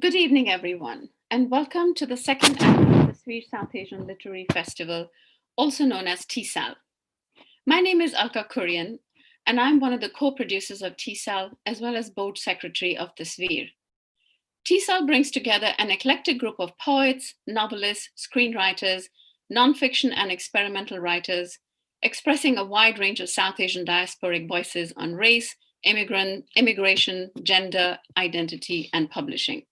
Good evening, everyone, and welcome to the second annual Tasveer South Asian Literary Festival, also known as TSAL. My name is Alka Kurian, and I'm one of the co-producers of TSAL as well as board secretary of Tasveer. TSAL brings together an eclectic group of poets, novelists, screenwriters, nonfiction and experimental writers, expressing a wide range of South Asian diasporic voices on race, immigration, gender, identity, and publishing.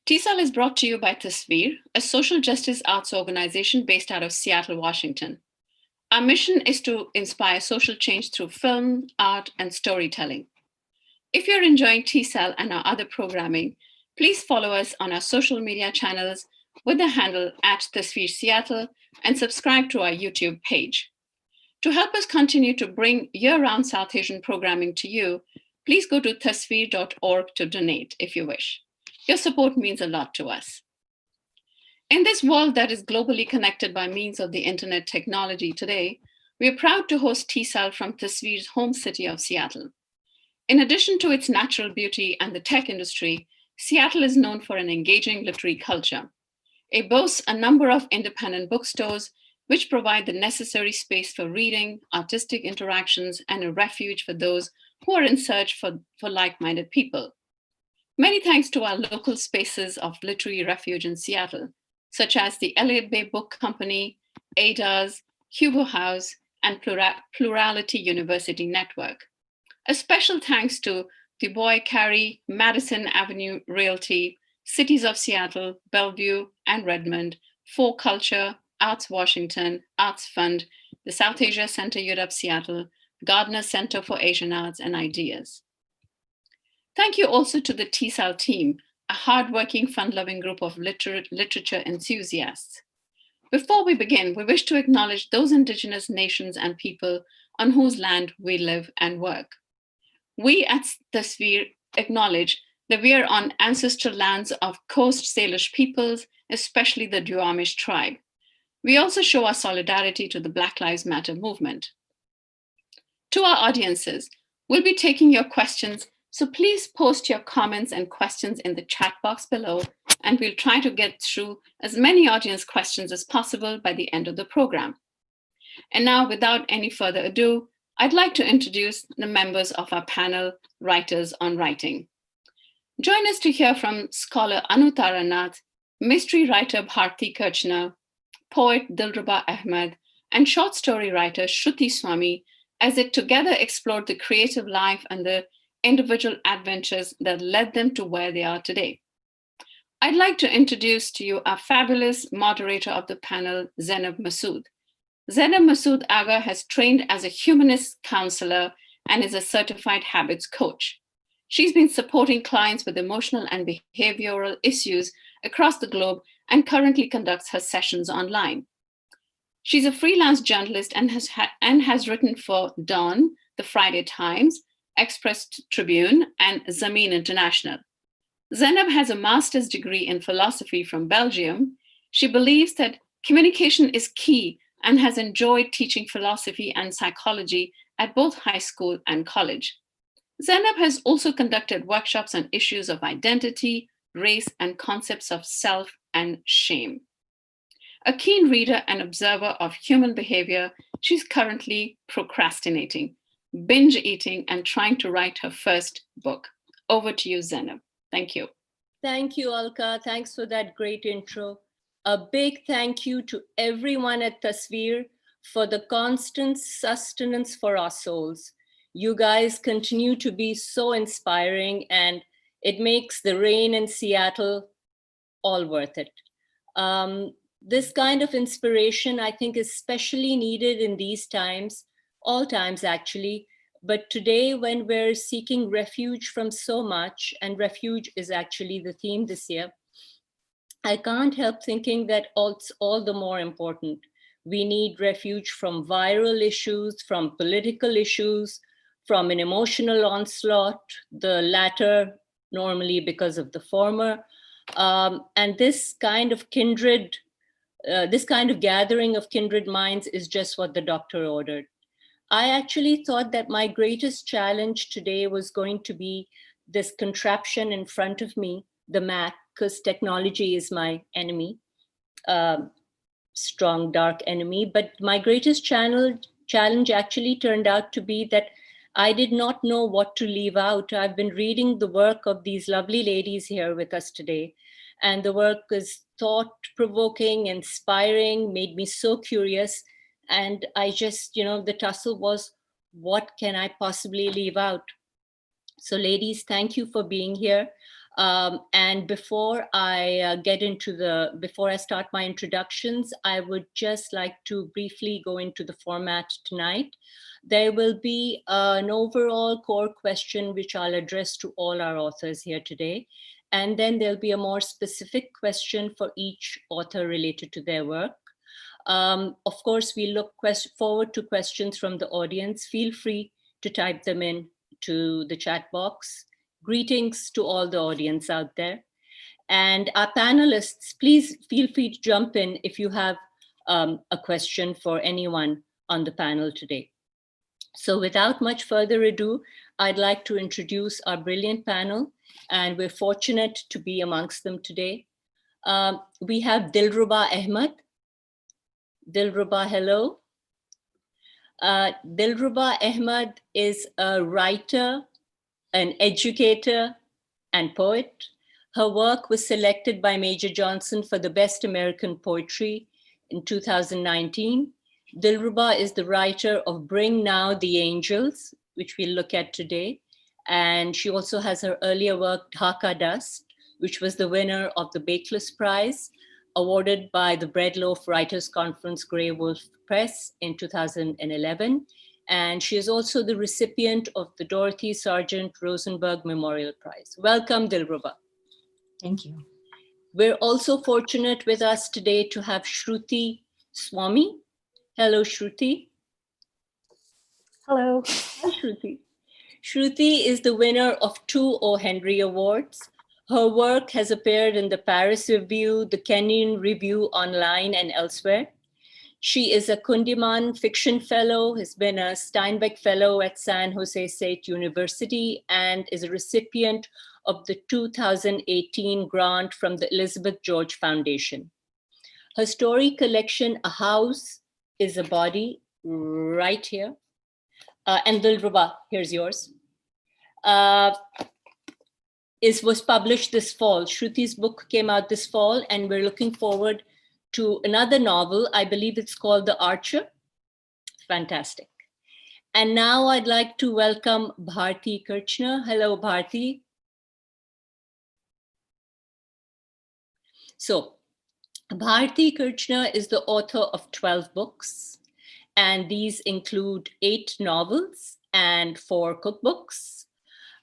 TSAL is brought to you by Tasveer, a social justice arts organization based out of Seattle, Washington. Our mission is to inspire social change through film, art, and storytelling. If you're enjoying TSAL and our other programming, please follow us on our social media channels with the handle @Tasveer Seattle and subscribe to our YouTube page. To help us continue to bring year-round South Asian programming to you, please go to tasveer.org to donate if you wish. Your support means a lot to us. In this world that is globally connected by means of the internet technology today, we are proud to host TSAL from Tasveer's home city of Seattle. In addition to its natural beauty and the tech industry, Seattle is known for an engaging literary culture. It boasts a number of independent bookstores which provide the necessary space for reading, artistic interactions, and a refuge for those who are in search for like-minded people. Many thanks to our local spaces of literary refuge in Seattle, such as the Elliott Bay Book Company, ADA's, Hugo House, and Plurality University Network. A special thanks to Du Bois Carey, Madison Avenue Realty, Cities of Seattle, Bellevue, and Redmond, For Culture, Arts Washington, Arts Fund, the South Asia Center UW Seattle, Gardner Center for Asian Arts and Ideas. Thank you also to the TSAL team, a hardworking, fun-loving group of literature enthusiasts. Before we begin, we wish to acknowledge those Indigenous nations and people on whose land we live and work. We at Tasveer acknowledge that we are on ancestral lands of Coast Salish peoples, especially the Duwamish tribe. We also show our solidarity to the Black Lives Matter movement. To our audiences, we'll be taking your questions, so please post your comments and questions in the chat box below, and we'll try to get through as many audience questions as possible by the end of the program. And now, without any further ado, I'd like to introduce the members of our panel, Writers on Writing. Join us to hear from scholar Anu Taranath, mystery writer Bharti Kirchner, poet Dilruba Ahmed, and short story writer Shruti Swamy, as they together explored the creative life and the individual adventures that led them to where they are today. I'd like to introduce to you our fabulous moderator of the panel, Zainab Masood. Zainab Masood Aga has trained as a humanist counselor and is a certified habits coach. She's been supporting clients with emotional and behavioral issues across the globe and currently conducts her sessions online. She's a freelance journalist and has written for Dawn, the Friday Times, Express Tribune, and Zameen International. Zainab has a master's degree in philosophy from Belgium. She believes that communication is key and has enjoyed teaching philosophy and psychology at both high school and college. Zainab has also conducted workshops on issues of identity, race, and concepts of self and shame. A keen reader and observer of human behavior, she's currently procrastinating, binge eating, and trying to write her first book. Over to you, Zainab. Thank you. Thank you, Alka. Thanks for that great intro. A big thank you to everyone at Tasveer for the constant sustenance for our souls. You guys continue to be so inspiring, and it makes the rain in Seattle all worth it. This kind of inspiration, I think, is especially needed in these times, all times actually, but today when we're seeking refuge from so much, and refuge is actually the theme this year, I can't help thinking that it's all the more important. We need refuge from viral issues, from political issues, from an emotional onslaught, the latter normally because of the former. And this kind of gathering of kindred minds is just what the doctor ordered. I actually thought that my greatest challenge today was going to be this contraption in front of me, the Mac, because technology is my enemy, strong, dark enemy. But my greatest challenge actually turned out to be that I did not know what to leave out. I've been reading the work of these lovely ladies here with us today, and the work is thought-provoking, inspiring, made me so curious. And I just, the tussle was, what can I possibly leave out? So ladies, thank you for being here. And before I before I start my introductions, I would just like to briefly go into the format tonight. There will be an overall core question which I'll address to all our authors here today. And then there'll be a more specific question for each author related to their work. Of course, we look forward to questions from the audience. Feel free to type them in to the chat box. Greetings to all the audience out there. And our panelists, please feel free to jump in if you have a question for anyone on the panel today. So without much further ado, I'd like to introduce our brilliant panel, and we're fortunate to be amongst them today. We have Dilruba Ahmed. Dilruba, hello. Dilruba Ahmed is a writer, an educator, and poet. Her work was selected by Major Johnson for the Best American Poetry in 2019. Dilruba is the writer of Bring Now the Angels, which we'll look at today. And she also has her earlier work, Dhaka Dust, which was the winner of the Bakeless Prize, awarded by the Breadloaf Writers Conference Grey Wolf Press in 2011. And she is also the recipient of the Dorothy Sargent Rosenberg Memorial Prize. Welcome, Dilruba. Thank you. We're also fortunate with us today to have Shruti Swamy. Hello, Shruti. Hello. Hi, Shruti. Shruti is the winner of 2 O. Henry Awards. Her work has appeared in the Paris Review, the Kenyon Review online, and elsewhere. She is a Kundiman Fiction Fellow, has been a Steinbeck Fellow at San Jose State University, and is a recipient of the 2018 grant from the Elizabeth George Foundation. Her story collection, A House is a Body, right here. And Dilruba, here's yours. Was published this fall. Shruti's book came out this fall, and we're looking forward to another novel. I believe it's called The Archer. Fantastic. And now I'd like to welcome Bharti Kirchner. Hello, Bharti. So, Bharti Kirchner is the author of 12 books, and these include 8 novels and 4 cookbooks.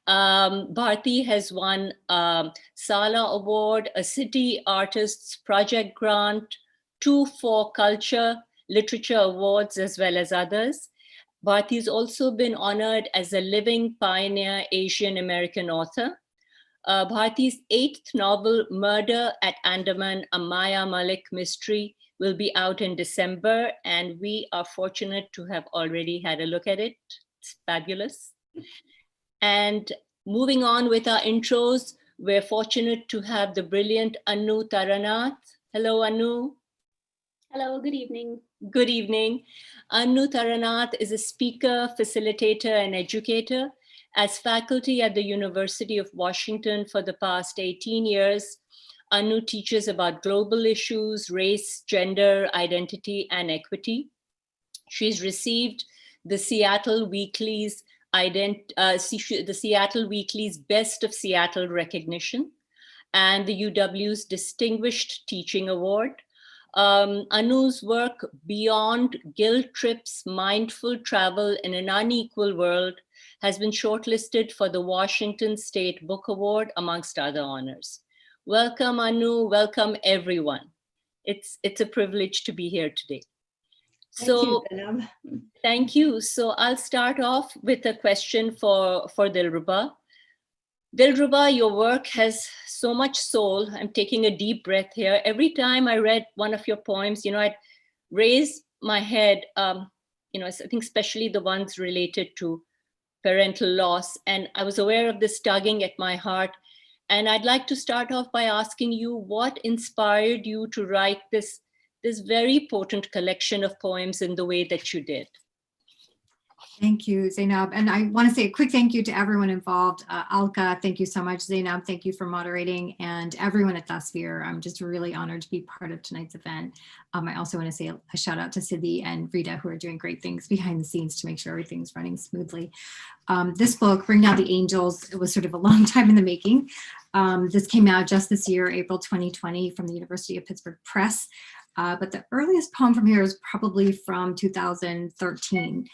Bharti has won a Sala Award, a City Artists Project Grant, 2 for Culture, Literature Awards, as well as others. Bharti's also been honored as a Living Pioneer Asian American author. Bharti's 8th novel, Murder at Andaman, a Maya Malik mystery, will be out in December, and we are fortunate to have already had a look at it. It's fabulous. And moving on with our intros, we're fortunate to have the brilliant Anu Taranath. Hello, Anu. Hello, good evening. Good evening. Anu Taranath is a speaker, facilitator, and educator. As faculty at the University of Washington for the past 18 years, Anu teaches about global issues, race, gender, identity, and equity. She's received the Seattle Weekly's Best of Seattle recognition and the UW's Distinguished Teaching Award. Anu's work, Beyond Guilt Trips, Mindful Travel in an Unequal World, has been shortlisted for the Washington State Book Award, amongst other honors. Welcome, Anu. Welcome, everyone. It's a privilege to be here today. Thank you. So I'll start off with a question for Dilruba. Dilruba, your work has so much soul. I'm taking a deep breath here. Every time I read one of your poems, I'd raise my head, I think especially the ones related to parental loss. And I was aware of this tugging at my heart. And I'd like to start off by asking you what inspired you to write this very potent collection of poems in the way that you did. Thank you, Zainab. And I want to say a quick thank you to everyone involved. Alka, thank you so much. Zainab, thank you for moderating, and everyone at TSAL. I'm just really honored to be part of tonight's event. I also want to say a shout out to Siddhi and Rita, who are doing great things behind the scenes to make sure everything's running smoothly. This book, Bring Down the Angels, it was sort of a long time in the making. This came out just this year, April 2020, from the University of Pittsburgh Press. But the earliest poem from here is probably from 2013.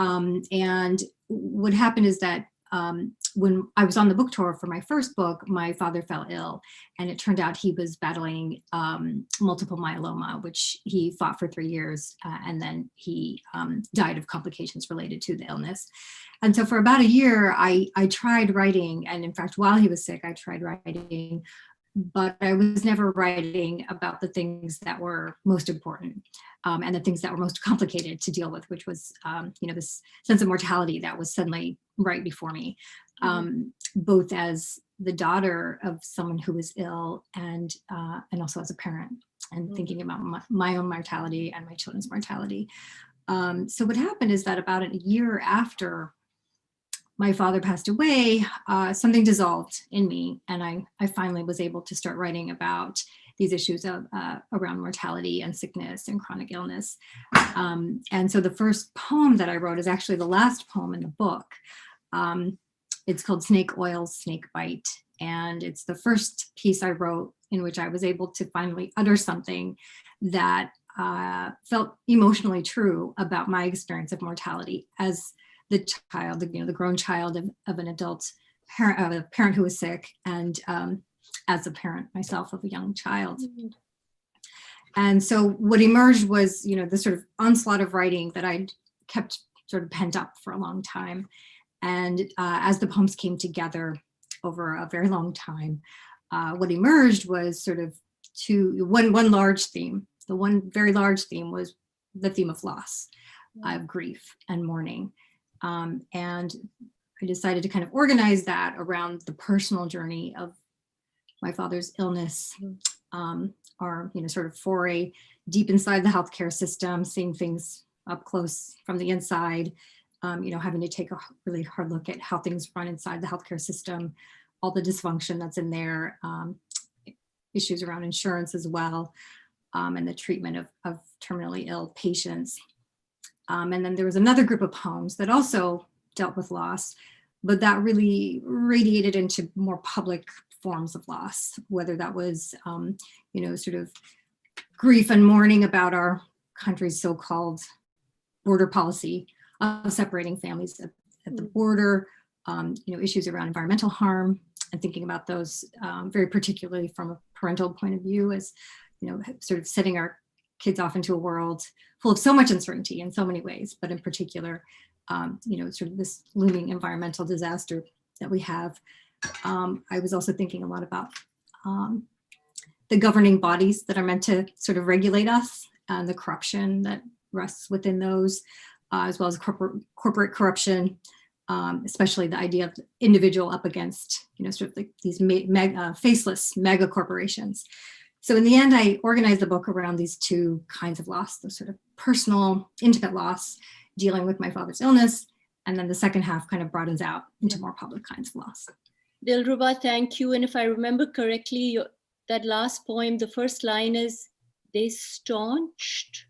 And what happened is that when I was on the book tour for my first book, my father fell ill, and it turned out he was battling multiple myeloma, which he fought for 3 years, and then he died of complications related to the illness. And so for about a year, I tried writing, and in fact, while he was sick, I tried writing, but I was never writing about the things that were most important and the things that were most complicated to deal with, which was, this sense of mortality that was suddenly right before me, both as the daughter of someone who was ill and also as a parent, and thinking about my own mortality and my children's mortality. So what happened is that about a year after my father passed away, something dissolved in me, and I finally was able to start writing about these issues of around mortality and sickness and chronic illness. And so the first poem that I wrote is actually the last poem in the book. It's called Snake Oil, Snake Bite, and it's the first piece I wrote in which I was able to finally utter something that felt emotionally true about my experience of mortality as the child, the grown child of an adult parent, of a parent who was sick, and as a parent myself of a young child. And so what emerged was, the sort of onslaught of writing that I'd kept sort of pent up for a long time. And as the poems came together over a very long time, what emerged was sort of one large theme. The one very large theme was the theme of loss, of grief and mourning. And I decided to kind of organize that around the personal journey of my father's illness, our sort of foray deep inside the healthcare system, seeing things up close from the inside, having to take a really hard look at how things run inside the healthcare system, all the dysfunction that's in there, issues around insurance as well, and the treatment of terminally ill patients. And then there was another group of poems that also dealt with loss, but that really radiated into more public forms of loss, whether that was, sort of grief and mourning about our country's so-called border policy of separating families at the border, issues around environmental harm, and thinking about those very particularly from a parental point of view, as, sort of setting our kids off into a world full of so much uncertainty in so many ways, but in particular, sort of this looming environmental disaster that we have. I was also thinking a lot about the governing bodies that are meant to sort of regulate us, and the corruption that rests within those, as well as corporate corruption, especially the idea of the individual up against, sort of like these faceless mega corporations. So in the end, I organized the book around these two kinds of loss, the sort of personal, intimate loss, dealing with my father's illness, and then the second half kind of broadens out into more public kinds of loss. Dilruba, thank you. And if I remember correctly, that last poem, the first line is, they staunched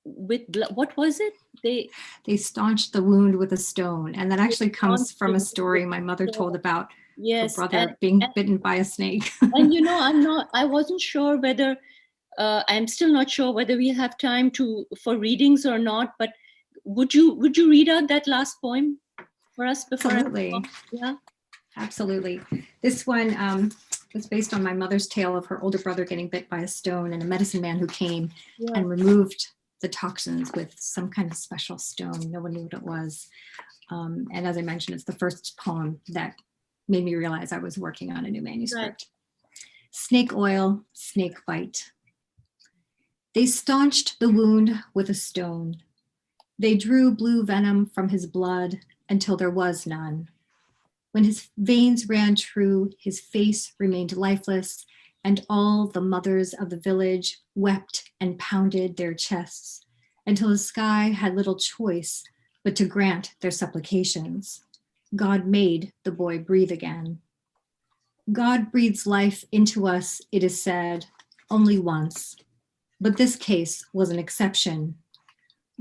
with, what was it? They staunched the wound with a stone. And that actually comes from a story my mother told about her brother being bitten by a snake. And I wasn't sure whether, I'm still not sure whether we have time for readings or not, but would you read out that last poem for us before? Absolutely. Yeah. Absolutely. This one was based on my mother's tale of her older brother getting bit by a stone, and a medicine man who came and removed the toxins with some kind of special stone. No one knew what it was. And as I mentioned, it's the first poem that made me realize I was working on a new manuscript. Right. Snake oil, snake bite. They staunched the wound with a stone. They drew blue venom from his blood until there was none. When his veins ran true, his face remained lifeless, and all the mothers of the village wept and pounded their chests until the sky had little choice but to grant their supplications. God made the boy breathe again. God breathes life into us, it is said, only once. But this case was an exception.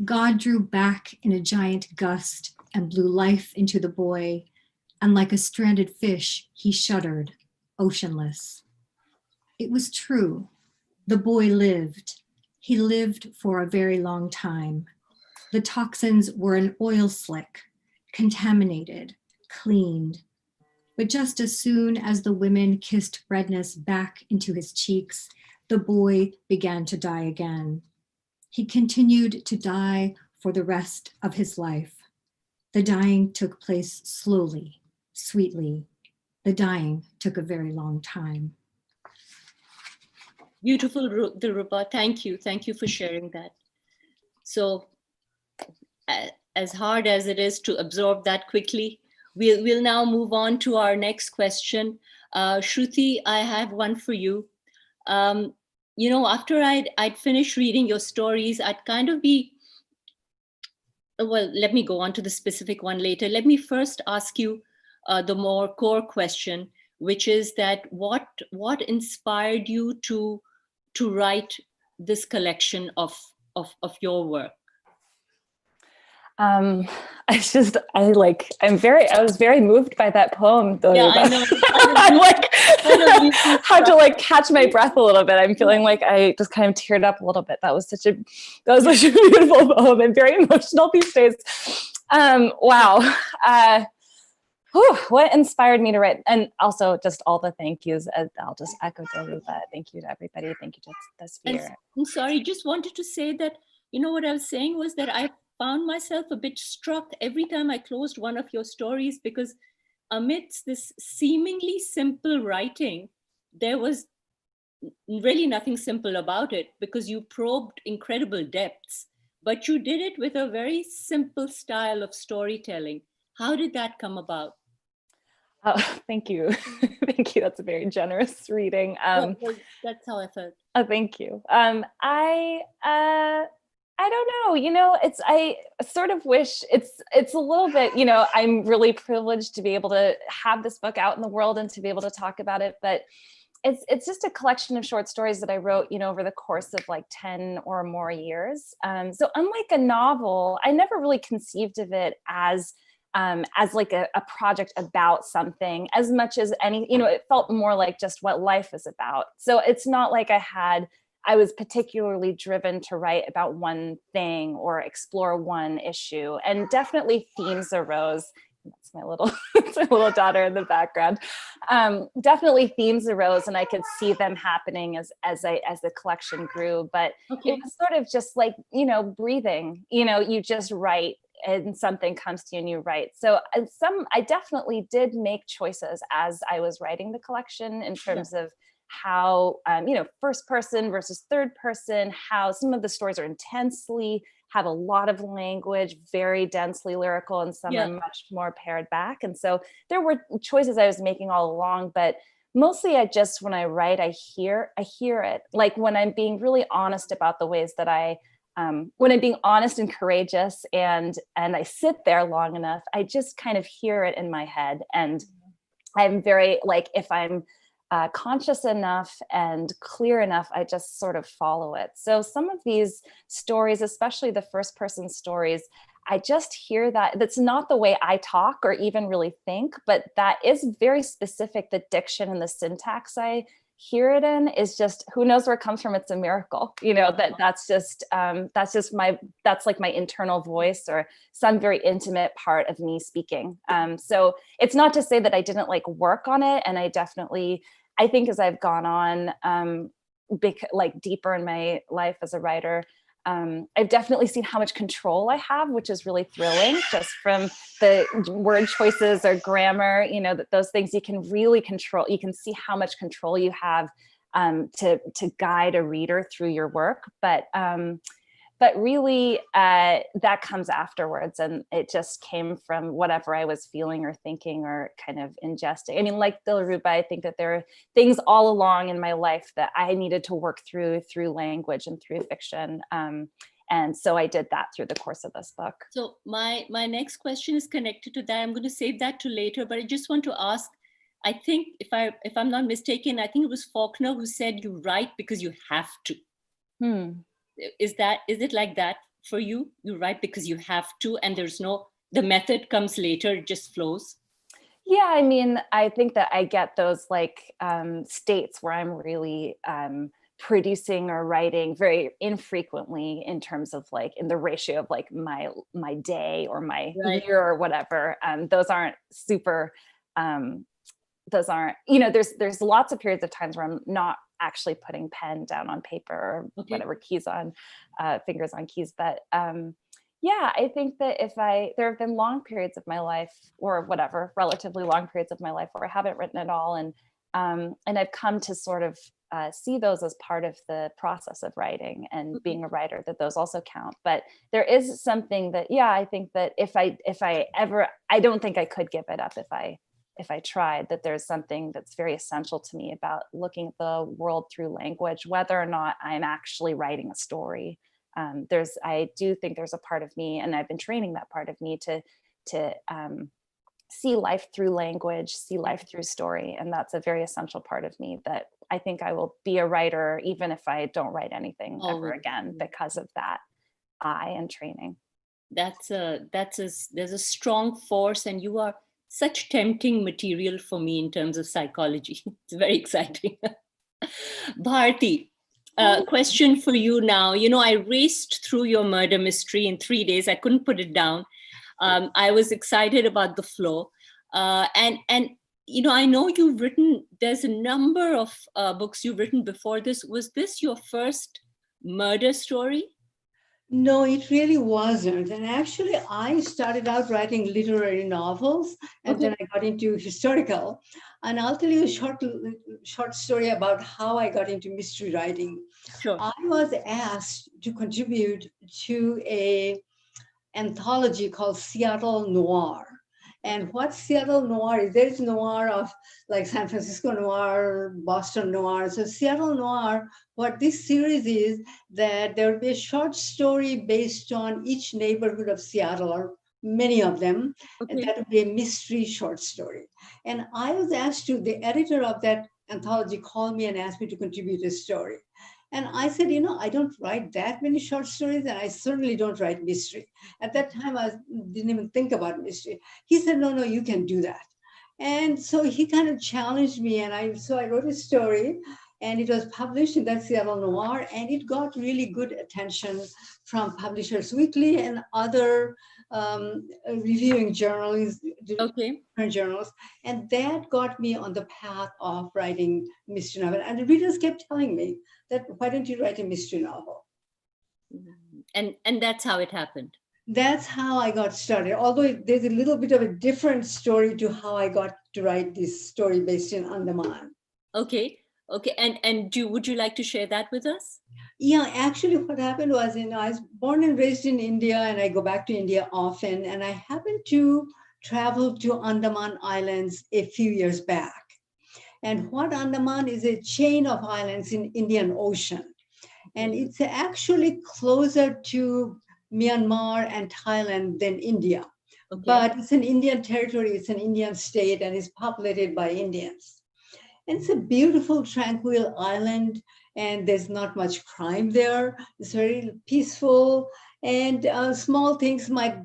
God drew back in a giant gust and blew life into the boy, and like a stranded fish, he shuddered, oceanless. It was true. The boy lived. He lived for a very long time. The toxins were an oil slick, contaminated, cleaned. But just as soon as the women kissed redness back into his cheeks, the boy began to die again. He continued to die for the rest of his life. The dying took place slowly, sweetly. The dying took a very long time. Beautiful, Dilruba. Thank you. Thank you for sharing that. So as hard as it is to absorb that quickly, we'll now move on to our next question. Shruti, I have one for you. You know, after I'd finish reading your stories, I'd kind of be, well, let me go on to the specific one later. Let me first ask you the more core question, which is that what inspired you to write this collection of your work? I was very moved by that poem. Yeah, I know. I'm like, had to like catch my breath a little bit. I'm feeling like I just kind of teared up a little bit. That was such a beautiful poem and very emotional these days. Wow. What inspired me to write? And also just all the thank yous. I'll just echo Dilruba. Thank you to everybody. Thank you to the Sphere. I'm sorry, just wanted to say that, you know, what I was saying was that I found myself a bit struck every time I closed one of your stories, because amidst this seemingly simple writing, there was really nothing simple about it, because you probed incredible depths, but you did it with a very simple style of storytelling. How did that come about? Oh, thank you. Thank you. That's a very generous reading. Well, that's how I felt. Thank you. I don't know, you know, I sort of wish it's a little bit, you know, I'm really privileged to be able to have this book out in the world and to be able to talk about it, but it's just a collection of short stories that I wrote, you know, over the course of like 10 or more years. So unlike a novel, I never really conceived of it as like a project about something as much as any, you know, it felt more like just what life is about. So it's not like I was particularly driven to write about one thing or explore one issue, and definitely themes arose. That's my little daughter in the background. Definitely themes arose, and I could see them happening as the collection grew. But Okay. It was sort of just like, you know, breathing. You know, you just write, and something comes to you and you write. So I definitely did make choices as I was writing the collection in terms of how, you know, first person versus third person, how some of the stories are have a lot of language, very densely lyrical, and some are much more pared back. And so there were choices I was making all along, but mostly when I write, I hear it. Like when I'm being really honest about the ways that when I'm being honest and courageous and I sit there long enough, I just kind of hear it in my head. And I'm very, like, if I'm conscious enough and clear enough, I just sort of follow it. So some of these stories, especially the first person stories, I just hear that. That's not the way I talk or even really think, but that is very specific. The diction and the syntax I hear it in is just, who knows where it comes from. It's a miracle, you know, that's like my internal voice or some very intimate part of me speaking. So it's not to say that I didn't like work on it. And I think as I've gone on, like deeper in my life as a writer, I've definitely seen how much control I have, which is really thrilling, just from the word choices or grammar, you know, that those things you can really control. You can see how much control you have to guide a reader through your work. But but really that comes afterwards, and it just came from whatever I was feeling or thinking or kind of ingesting. I mean, like Dilruba, I think that there are things all along in my life that I needed to work through language and through fiction. And so I did that through the course of this book. So my next question is connected to that. I'm going to save that to later, but I just want to ask, I think if I'm not mistaken, I think it was Faulkner who said you write because you have to. Is it like that for you? You write because you have to, and the method comes later, it just flows? Yeah, I mean, I think that I get those like states where I'm really producing or writing very infrequently in terms of like in the ratio of like my day or my year or whatever. Those aren't super, those aren't, there's lots of periods of times where I'm not actually putting pen down on paper or whatever, keys on, fingers on keys. But yeah, I think that there have been long periods of my life or whatever, relatively long periods of my life where I haven't written at all. And I've come to sort of see those as part of the process of writing and being a writer, that those also count. But there is something that, yeah, I think that if I ever, I don't think I could give it up if I tried, that there's something that's very essential to me about looking at the world through language, whether or not I'm actually writing a story. I do think there's a part of me, and I've been training that part of me to see life through language, see life through story. And that's a very essential part of me that I think I will be a writer, even if I don't write anything ever again, because of that eye and training. There's a strong force, and you are such tempting material for me in terms of psychology. It's very exciting. Bharti, question for you now. I raced through your murder mystery in 3 days. I couldn't put it down. I was excited about the flow. And I know you've written, there's a number of books you've written before this. Was this your first murder story? No, it really wasn't. And actually, I started out writing literary novels, and then I got into historical. And I'll tell you a short story about how I got into mystery writing. Sure. I was asked to contribute to an anthology called Seattle Noir. And what Seattle Noir is, there's noir of like San Francisco Noir, Boston Noir. So Seattle Noir, what this series is, that there will be a short story based on each neighborhood of Seattle, or many of them, and that will be a mystery short story. And I was asked to, the editor of that anthology called me and asked me to contribute a story. And I said, I don't write that many short stories, and I certainly don't write mystery. At that time, I didn't even think about mystery. He said, no, you can do that. And so he kind of challenged me, and I wrote a story, and it was published in that Seattle Noir, and it got really good attention from Publishers Weekly and other reviewing journals, different journals, and that got me on the path of writing mystery novel. And the readers kept telling me that, why don't you write a mystery novel? And that's how it happened. That's how I got started. Although there's a little bit of a different story to how I got to write this story based in Andaman. Okay. And would you like to share that with us? Yeah, actually what happened was, I was born and raised in India, and I go back to India often. And I happened to travel to Andaman Islands a few years back. And what Andaman is a chain of islands in Indian Ocean. And it's actually closer to Myanmar and Thailand than India. But it's an Indian territory, it's an Indian state, and it's populated by Indians. And it's a beautiful, tranquil island, and there's not much crime there. It's very peaceful, and small things might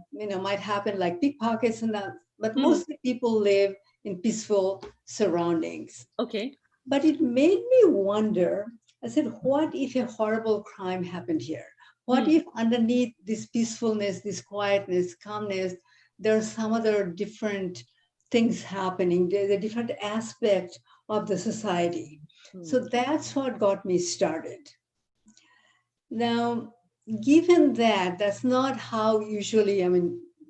happen, like pickpockets and that. But mostly people live in peaceful surroundings. Okay. But it made me wonder. I said, what if a horrible crime happened here? What if underneath this peacefulness, this quietness, calmness, there's some other different things happening? There's a different aspect of the society. So that's what got me started. Now, given that, that's not how usually,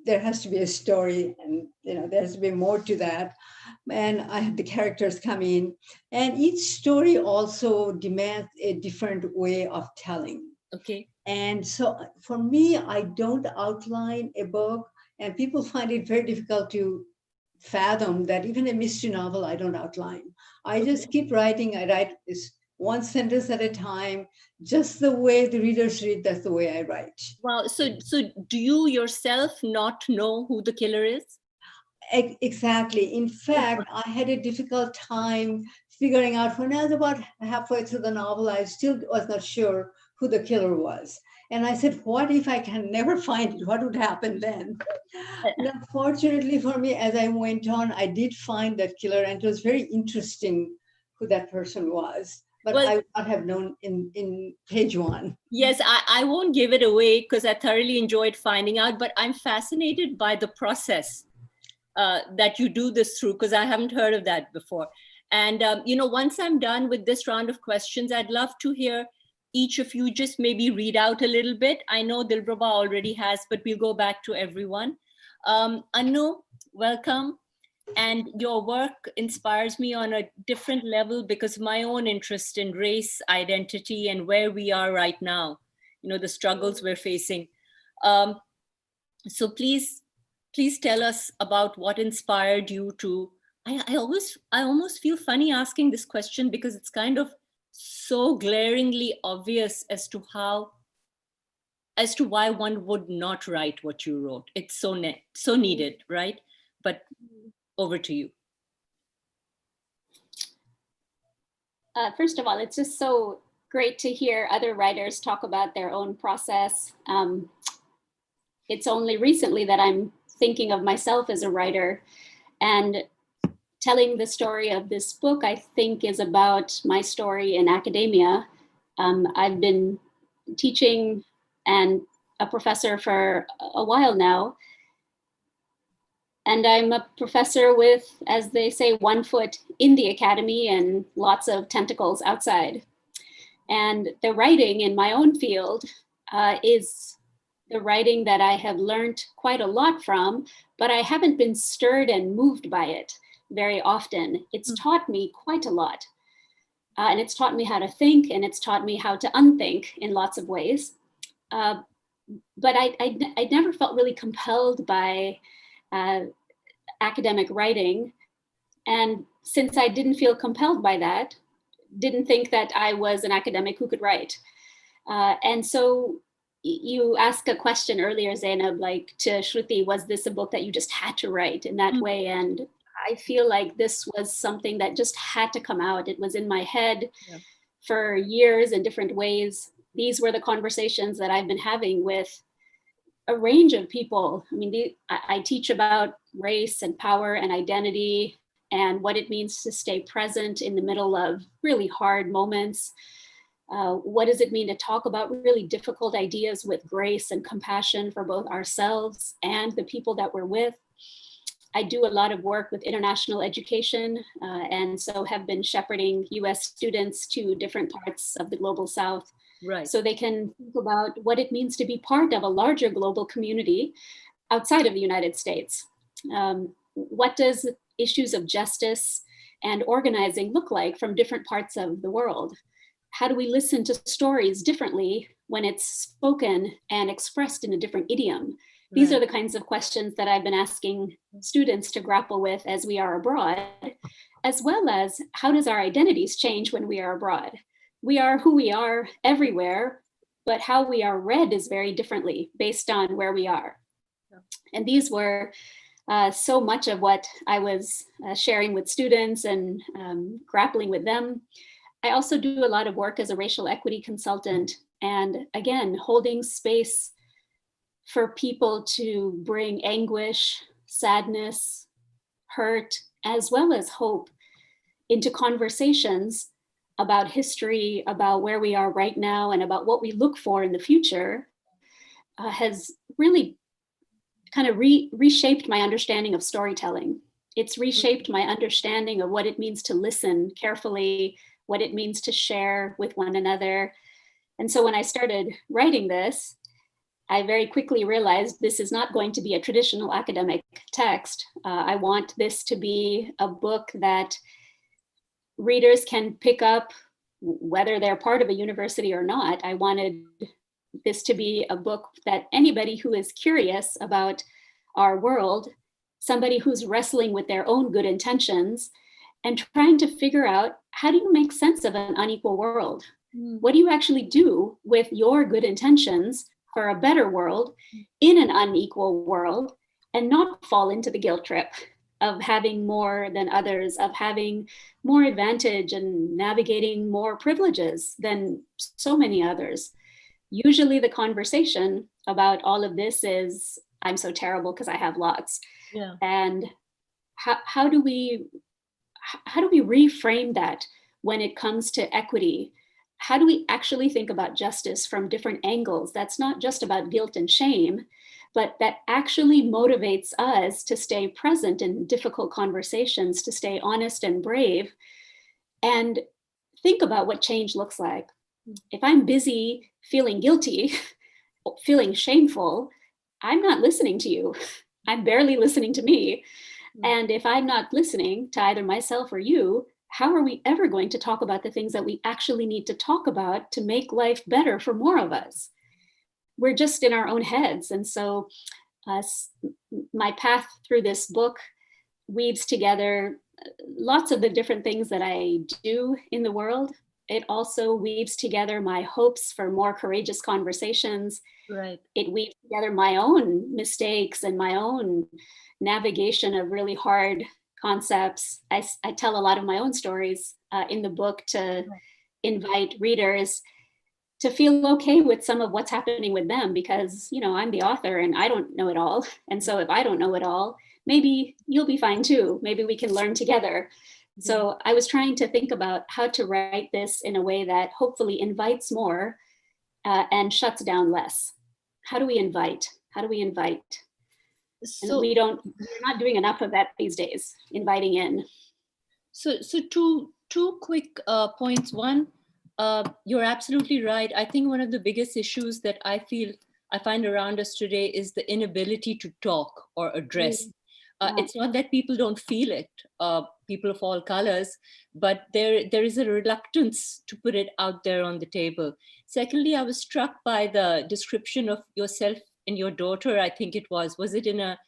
there has to be a story, and there has to be more to that. And I have the characters come in, and each story also demands a different way of telling. Okay. And so for me, I don't outline a book, and people find it very difficult to fathom that even a mystery novel, I don't outline. I just keep writing. I write this one sentence at a time, just the way the readers read, that's the way I write. Wow. So do you yourself not know who the killer is? Exactly. In fact, I had a difficult time figuring out when I was about halfway through the novel, I still was not sure who the killer was. And I said, what if I can never find it? What would happen then? Now, fortunately for me, as I went on, I did find that killer, and it was very interesting who that person was. But Well, I would not have known in page one. yes, I won't give it away because I thoroughly enjoyed finding out, but I'm fascinated by the process that you do this through, because I haven't heard of that before. And, once I'm done with this round of questions, I'd love to hear each of you just maybe read out a little bit. I know Dilruba already has, but we'll go back to everyone. Anu, welcome. And your work inspires me on a different level because of my own interest in race, identity, and where we are right now, the struggles we're facing. So please tell us about what inspired you to, I almost feel funny asking this question because it's kind of so glaringly obvious as to why one would not write what you wrote. It's so needed, right? But over to you. First of all, it's just so great to hear other writers talk about their own process. It's only recently that I'm thinking of myself as a writer, and telling the story of this book, I think, is about my story in academia. I've been teaching and a professor for a while now. And I'm a professor with, as they say, one foot in the academy and lots of tentacles outside. And the writing in my own field is the writing that I have learned quite a lot from, but I haven't been stirred and moved by it very often. It's taught me quite a lot. And it's taught me how to think, and it's taught me how to unthink in lots of ways. But I never felt really compelled by academic writing. And since I didn't feel compelled by that, didn't think that I was an academic who could write. And so you asked a question earlier, Zainab, like to Shruti, was this a book that you just had to write in that way? And I feel like this was something that just had to come out. It was in my head for years in different ways. These were the conversations that I've been having with a range of people. I mean, I teach about race and power and identity and what it means to stay present in the middle of really hard moments. What does it mean to talk about really difficult ideas with grace and compassion for both ourselves and the people that we're with? I do a lot of work with international education, and so have been shepherding US students to different parts of the global South. Right. So they can think about what it means to be part of a larger global community outside of the United States. What does issues of justice and organizing look like from different parts of the world? How do we listen to stories differently when it's spoken and expressed in a different idiom? These are the kinds of questions that I've been asking students to grapple with as we are abroad, as well as how does our identities change when we are abroad? We are who we are everywhere, but how we are read is very differently based on where we are. And these were so much of what I was sharing with students and grappling with them. I also do a lot of work as a racial equity consultant, and again, holding space for people to bring anguish, sadness, hurt, as well as hope into conversations about history, about where we are right now, and about what we look for in the future, has really kind of reshaped my understanding of storytelling. It's reshaped my understanding of what it means to listen carefully, what it means to share with one another. And so when I started writing this, I very quickly realized this is not going to be a traditional academic text. I want this to be a book that readers can pick up whether they're part of a university or not. I wanted this to be a book that anybody who is curious about our world, somebody who's wrestling with their own good intentions and trying to figure out, how do you make sense of an unequal world? What do you actually do with your good intentions for a better world in an unequal world, and not fall into the guilt trip of having more than others, of having more advantage and navigating more privileges than so many others? Usually the conversation about all of this is, I'm so terrible because I have lots. Yeah. And how do we reframe that when it comes to equity? How do we actually think about justice from different angles? That's not just about guilt and shame, but that actually motivates us to stay present in difficult conversations, to stay honest and brave, and think about what change looks like. If I'm busy feeling guilty, feeling shameful, I'm not listening to you. I'm barely listening to me. And if I'm not listening to either myself or you, how are we ever going to talk about the things that we actually need to talk about to make life better for more of us? We're just in our own heads. And so my path through this book weaves together lots of the different things that I do in the world. It also weaves together my hopes for more courageous conversations. Right. It weaves together my own mistakes and my own navigation of really hard concepts. I tell a lot of my own stories in the book to invite readers to feel okay with some of what's happening with them, because, you know, I'm the author and I don't know it all. And so if I don't know it all, maybe you'll be fine too. Maybe we can learn together. So I was trying to think about how to write this in a way that hopefully invites more and shuts down less. How do we invite? How do we invite? And we're not doing enough of that these days, inviting in. So two quick points. One, you're absolutely right. I think one of the biggest issues that I find around us today is the inability to talk or address. It's not that people don't feel it, people of all colors, but there is a reluctance to put it out there on the table. Secondly, I was struck by the description of yourself and your daughter. I think it was it in a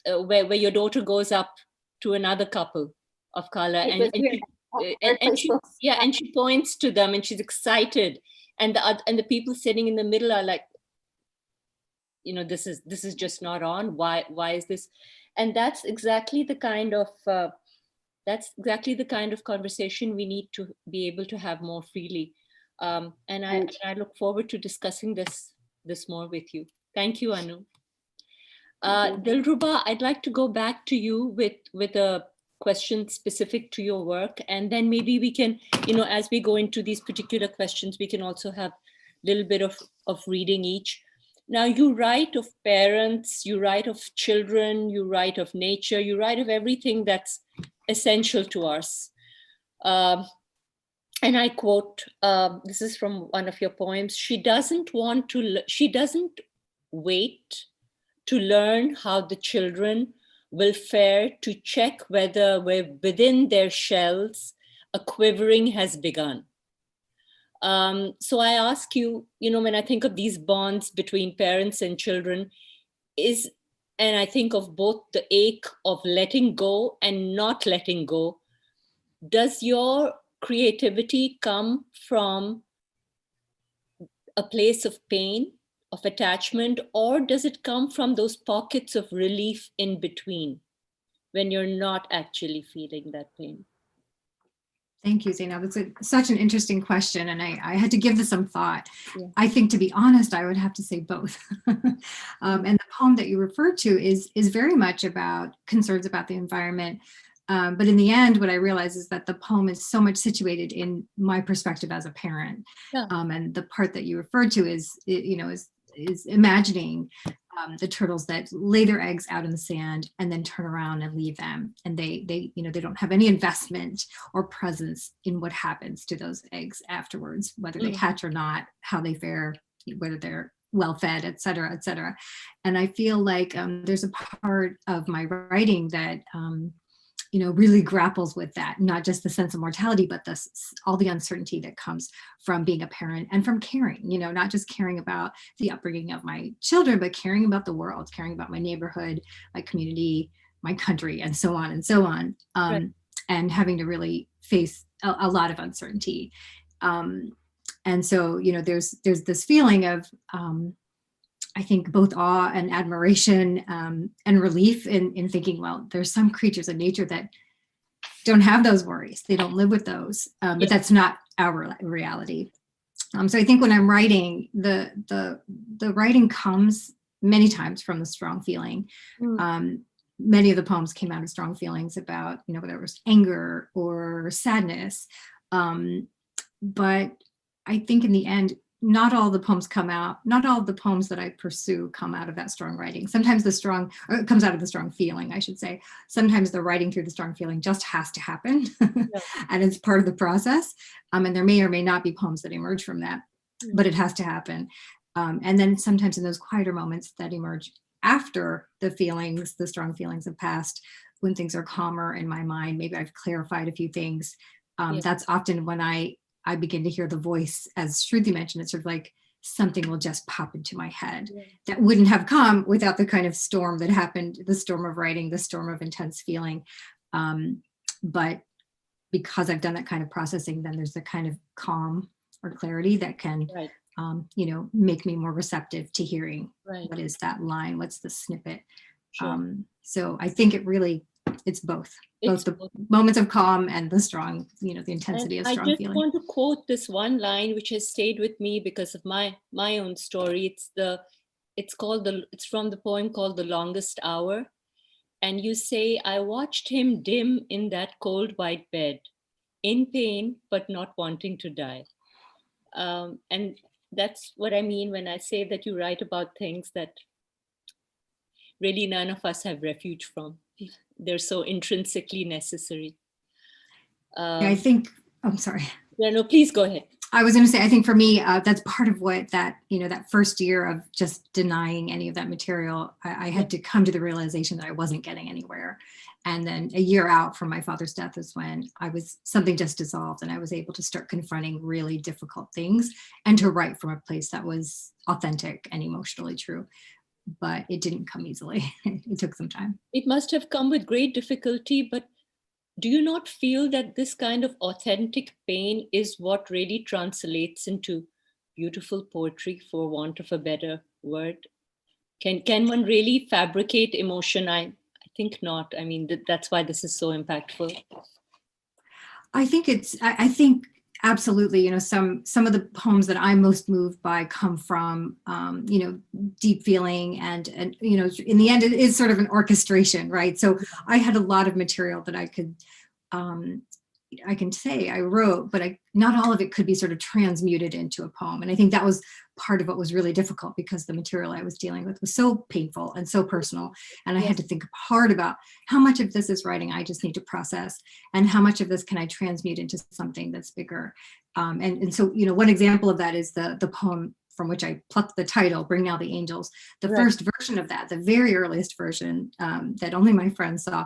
where your daughter goes up to another couple of color and she points to them and she's excited, and the people sitting in the middle are like, you know, this is just not on. Why is this? And that's exactly the kind of conversation we need to be able to have more freely. And I look forward to discussing this more with you. Thank you, Anu. Dilruba, I'd like to go back to you with a question specific to your work, and then maybe we can, you know, as we go into these particular questions, we can also have a little bit of reading each. Now, you write of parents, you write of children, you write of nature, you write of everything that's essential to us. And I quote, this is from one of your poems: she doesn't wait to learn how the children will fare to check whether within their shells a quivering has begun. So I ask you, you know, when I think of these bonds between parents and children, and I think of both the ache of letting go and not letting go, does your creativity come from a place of pain, of attachment, or does it come from those pockets of relief in between when you're not actually feeling that pain? Thank you, Zainab. It's such an interesting question, and I had to give this some thought. Yeah. I think, to be honest, I would have to say both. And the poem that you referred to is very much about concerns about the environment. But in the end, what I realize is that the poem is so much situated in my perspective as a parent. Yeah. And the part that you referred to is imagining the turtles that lay their eggs out in the sand and then turn around and leave them. And they don't have any investment or presence in what happens to those eggs afterwards, whether they hatch or not, how they fare, whether they're well fed, et cetera, et cetera. And I feel like there's a part of my writing that really grapples with that, not just the sense of mortality, but all the uncertainty that comes from being a parent and from caring, not just caring about the upbringing of my children, but caring about the world, caring about my neighborhood, my community, my country, and so on and so on. Right. And having to really face a lot of uncertainty. And so, there's this feeling of, I think, both awe and admiration and relief in thinking, well, there's some creatures in nature that don't have those worries. They don't live with those, but that's not our reality. So I think when I'm writing, the writing comes many times from the strong feeling. Many of the poems came out of strong feelings about, whether it was anger or sadness. But I think in the end, not all the poems that I pursue come out of that strong writing. Sometimes it comes out of the strong feeling, I should say. Sometimes the writing through the strong feeling just has to happen. And it's part of the process. And there may or may not be poems that emerge from that, but it has to happen. And then sometimes in those quieter moments that emerge after the strong feelings have passed, when things are calmer in my mind, maybe I've clarified a few things. That's often when I begin to hear the voice, as Shruti mentioned. It's sort of like something will just pop into my head that wouldn't have come without the kind of storm that happened, the storm of writing, the storm of intense feeling. But because I've done that kind of processing, then there's a kind of calm or clarity that can, make me more receptive to hearing what is that line, what's the snippet. So I think it's both the moments of calm and the strong, the intensity of strong feeling. I just want to quote this one line which has stayed with me because of my own story. It's from the poem called The Longest Hour. And you say, I watched him dim in that cold white bed, in pain, but not wanting to die. And that's what I mean when I say that you write about things that really none of us have refuge from. They're so intrinsically necessary. I think, I'm sorry. Yeah, no, please go ahead. I was going to say, I think for me, that's part of what that first year of just denying any of that material, I had to come to the realization that I wasn't getting anywhere. And then a year out from my father's death is when something just dissolved and I was able to start confronting really difficult things and to write from a place that was authentic and emotionally true. But it didn't come easily. It took some time. It must have come with great difficulty, but do you not feel that this kind of authentic pain is what really translates into beautiful poetry, for want of a better word? Can one really fabricate emotion? I think not. I mean, that's why this is so impactful. I think absolutely, some of the poems that I'm most moved by come from, deep feeling and, in the end, it is sort of an orchestration, right? So I had a lot of material that I can say I wrote, but not all of it could be sort of transmuted into a poem. And I think that was part of what was really difficult because the material I was dealing with was so painful and so personal. And I had to think hard about how much of this is writing I just need to process and how much of this can I transmute into something that's bigger. And so, one example of that is the poem from which I plucked the title, Bring Now the Angels. The first version of that, the very earliest version that only my friends saw,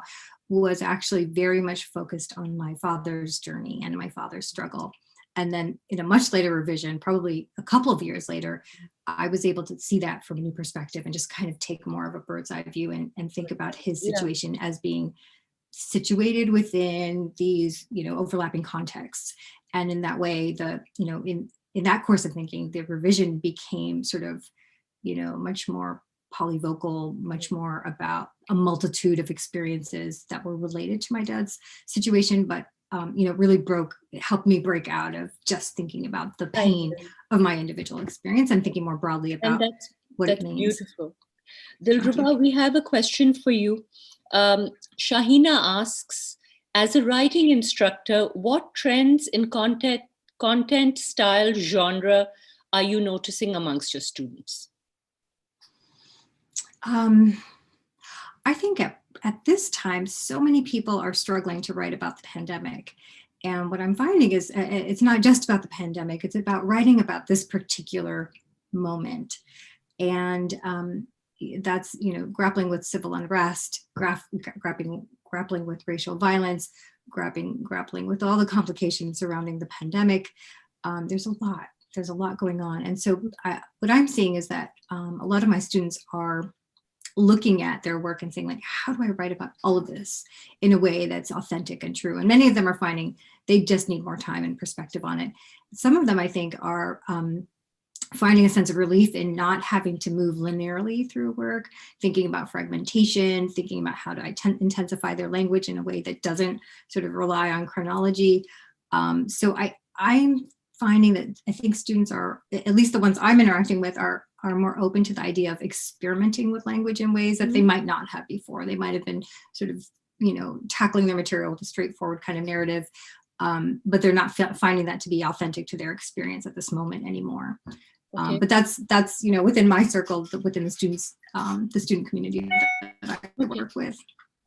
was actually very much focused on my father's journey and my father's struggle. And then in a much later revision, probably a couple of years later, I was able to see that from a new perspective and just kind of take more of a bird's eye view and think about his situation as being situated within these, overlapping contexts. And in that way, in that course of thinking, the revision became sort of, much more polyvocal, much more about a multitude of experiences that were related to my dad's situation, but really helped me break out of just thinking about the pain of my individual experience and thinking more broadly about what it means. Beautiful. Dilruba, we have a question for you. Shahina asks, as a writing instructor, what trends in content, style, genre are you noticing amongst your students? I think at this time, so many people are struggling to write about the pandemic. And what I'm finding is it's not just about the pandemic, it's about writing about this particular moment. And that's, grappling with civil unrest, grappling grappling with racial violence, grappling with all the complications surrounding the pandemic. There's a lot going on. And so what I'm seeing is that a lot of my students are looking at their work and saying, like, how do I write about all of this in a way that's authentic and true? And many of them are finding they just need more time and perspective on it. Some of them, I think, are finding a sense of relief in not having to move linearly through work, thinking about fragmentation, thinking about how to intensify their language in a way that doesn't sort of rely on chronology. So I'm finding that I think students are, at least the ones I'm interacting with, are more open to the idea of experimenting with language in ways that they might not have before. They might have been sort of, tackling their material with a straightforward kind of narrative, but they're not finding that to be authentic to their experience at this moment anymore. Okay. But that's within my circle, within the student community that I work with.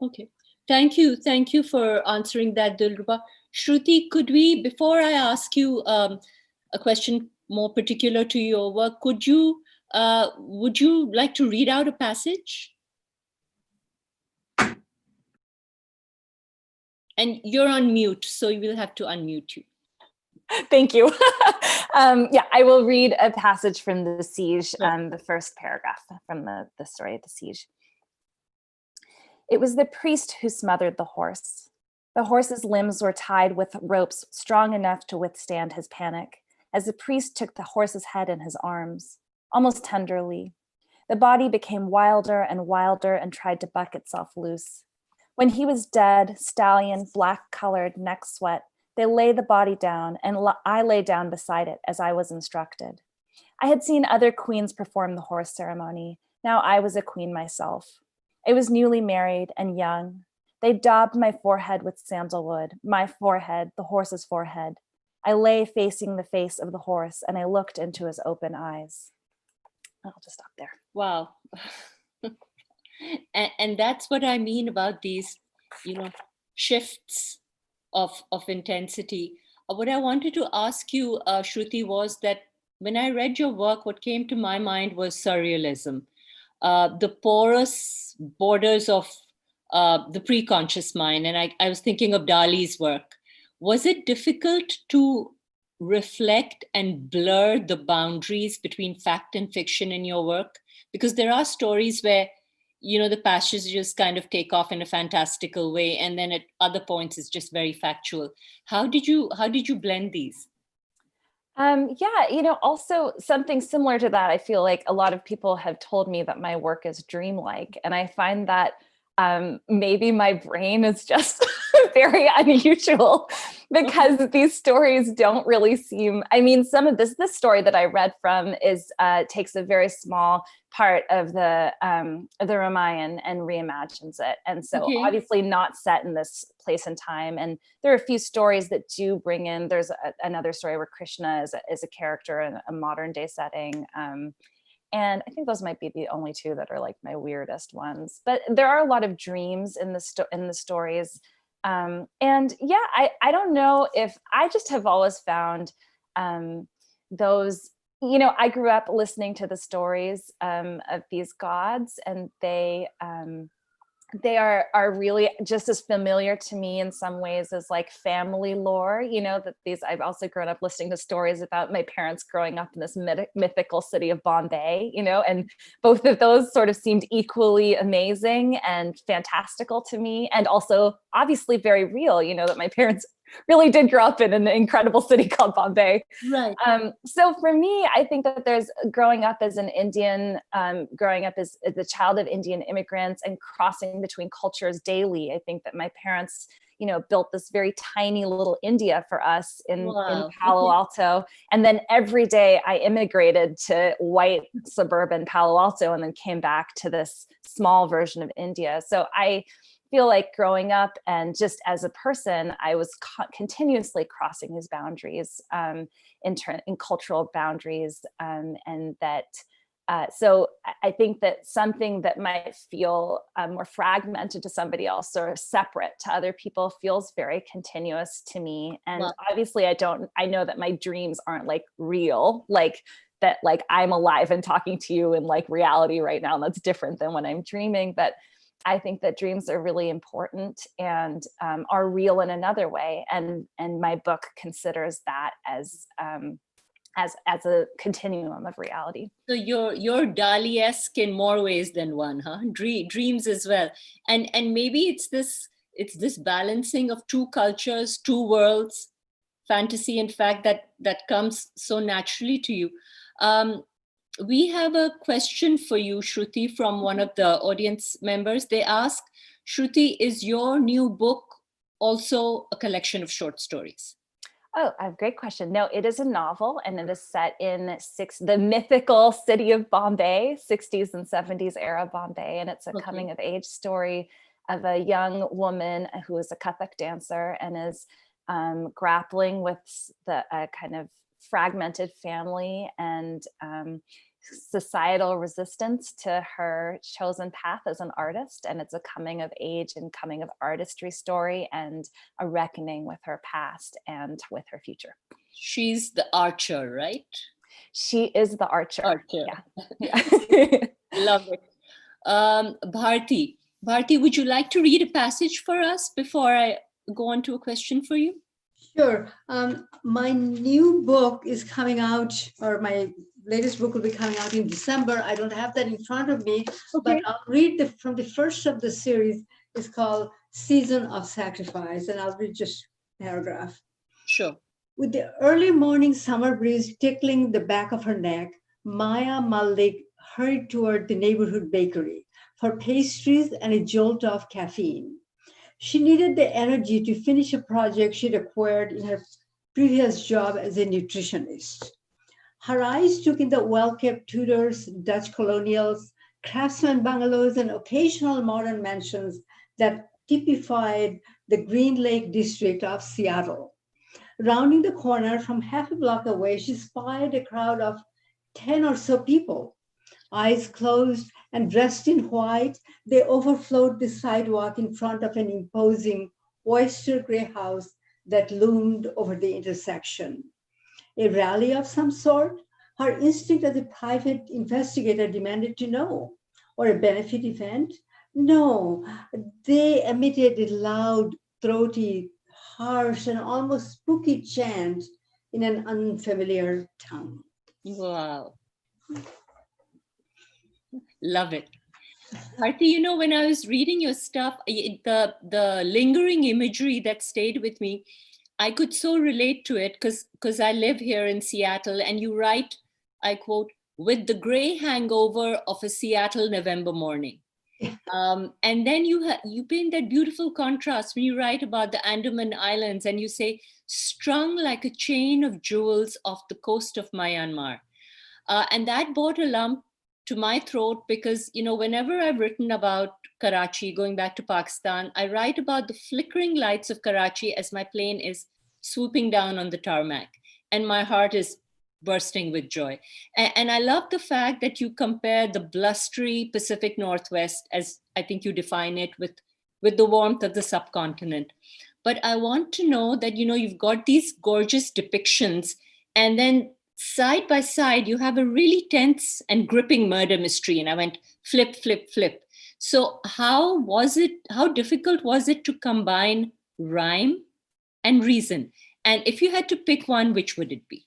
Okay, thank you for answering that, Dilruba. Shruti, could we, before I ask you a question more particular to your work, would you like to read out a passage? And you're on mute, so you will have to unmute you. Thank you. Yeah, I will read a passage from The Siege, the first paragraph from the story of The Siege. It was the priest who smothered the horse. The horse's limbs were tied with ropes strong enough to withstand his panic, as the priest took the horse's head in his arms, almost tenderly. The body became wilder and wilder and tried to buck itself loose. When he was dead, stallion, black-colored, neck sweat, they lay the body down, and I lay down beside it as I was instructed. I had seen other queens perform the horse ceremony. Now I was a queen myself. I was newly married and young. They daubed my forehead with sandalwood, my forehead, the horse's forehead. I lay facing the face of the horse, and I looked into his open eyes. I'll just stop there. Wow. And that's what I mean about these, shifts of intensity. What I wanted to ask you, Shruti, was that when I read your work, what came to my mind was surrealism, the porous borders of the pre-conscious mind. And I was thinking of Dali's work. Was it difficult to reflect and blur the boundaries between fact and fiction in your work? Because there are stories where the passages kind of take off in a fantastical way, and then at other points it's just very factual. How did you blend these? Yeah, also something similar to that. I feel like a lot of people have told me that my work is dreamlike, and I find that maybe my brain is just very unusual because these stories don't really seem, some of this story that I read from is takes a very small part of the Ramayana and reimagines it. And so obviously not set in this place and time. And there are a few stories that do bring in, there's another story where Krishna is a character in a modern day setting. And I think those might be the only two that are like my weirdest ones. But there are a lot of dreams in the stories. And yeah, I don't know if I just have always found those, I grew up listening to the stories of these gods, and they are really just as familiar to me in some ways as like family lore, that I've also grown up listening to stories about my parents growing up in this mythical city of Bombay, and both of those sort of seemed equally amazing and fantastical to me, and also obviously very real, that my parents really did grow up in an incredible city called Bombay. Right. So for me, I think that there's growing up as an Indian, growing up as the child of Indian immigrants and crossing between cultures daily. I think that my parents, built this very tiny little India for us in Palo Alto. And then every day I immigrated to white suburban Palo Alto and then came back to this small version of India. So I feel like growing up and just as a person, I was continuously crossing these boundaries in cultural boundaries, and that so I think that something that might feel more fragmented to somebody else or separate to other people feels very continuous to me. And obviously I know that my dreams aren't like real, like that, like I'm alive and talking to you in like reality right now. And that's different than when I'm dreaming. But I think that dreams are really important and are real in another way. And my book considers that as a continuum of reality. So you're Dali-esque in more ways than one, huh? Dreams as well. And maybe it's this balancing of two cultures, two worlds, fantasy and fact that comes so naturally to you. We have a question for you, Shruti, from one of the audience members. They ask, Shruti, is your new book also a collection of short stories? Oh, a great question. No, it is a novel, and it is set in the mythical city of Bombay, 60s and 70s era Bombay. And it's a coming of age story of a young woman who is a Kathak dancer and is grappling with the kind of fragmented family and societal resistance to her chosen path as an artist. And it's a coming of age and coming of artistry story and a reckoning with her past and with her future. She's the archer, right? She is the archer. Yeah. Love it. Bharti, would you like to read a passage for us before I go on to a question for you? Sure. My new book is coming out, or my latest book will be coming out in December. I don't have that in front of me, but I'll read from the first of the series. It's called Season of Sacrifice, and I'll read just a paragraph. Sure. With the early morning summer breeze tickling the back of her neck, Maya Malik hurried toward the neighborhood bakery for pastries and a jolt of caffeine. She needed the energy to finish a project she'd acquired in her previous job as a nutritionist. Her eyes took in the well-kept Tudors, Dutch colonials, craftsman bungalows, and occasional modern mansions that typified the Green Lake district of Seattle. Rounding the corner from half a block away, she spied a crowd of 10 or so people. Eyes closed and dressed in white, they overflowed the sidewalk in front of an imposing oyster gray house that loomed over the intersection. A rally of some sort? Her instinct as a private investigator demanded to know. Or a benefit event? No, they emitted a loud, throaty, harsh, and almost spooky chant in an unfamiliar tongue. Wow. Love it. Bharti, when I was reading your stuff, the lingering imagery that stayed with me, I could so relate to it because I live here in Seattle, and you write, I quote, with the gray hangover of a Seattle November morning. And then you paint that beautiful contrast when you write about the Andaman Islands and you say, strung like a chain of jewels off the coast of Myanmar. And that brought a lump to my throat because, whenever I've written about Karachi, going back to Pakistan, I write about the flickering lights of Karachi as my plane is swooping down on the tarmac. And my heart is bursting with joy. And I love the fact that you compare the blustery Pacific Northwest, as I think you define it, with the warmth of the subcontinent. But I want to know that, you've got these gorgeous depictions, and then side by side, you have a really tense and gripping murder mystery. And I went flip, flip, flip. So how difficult was it to combine rhyme and reason? And if you had to pick one, which would it be?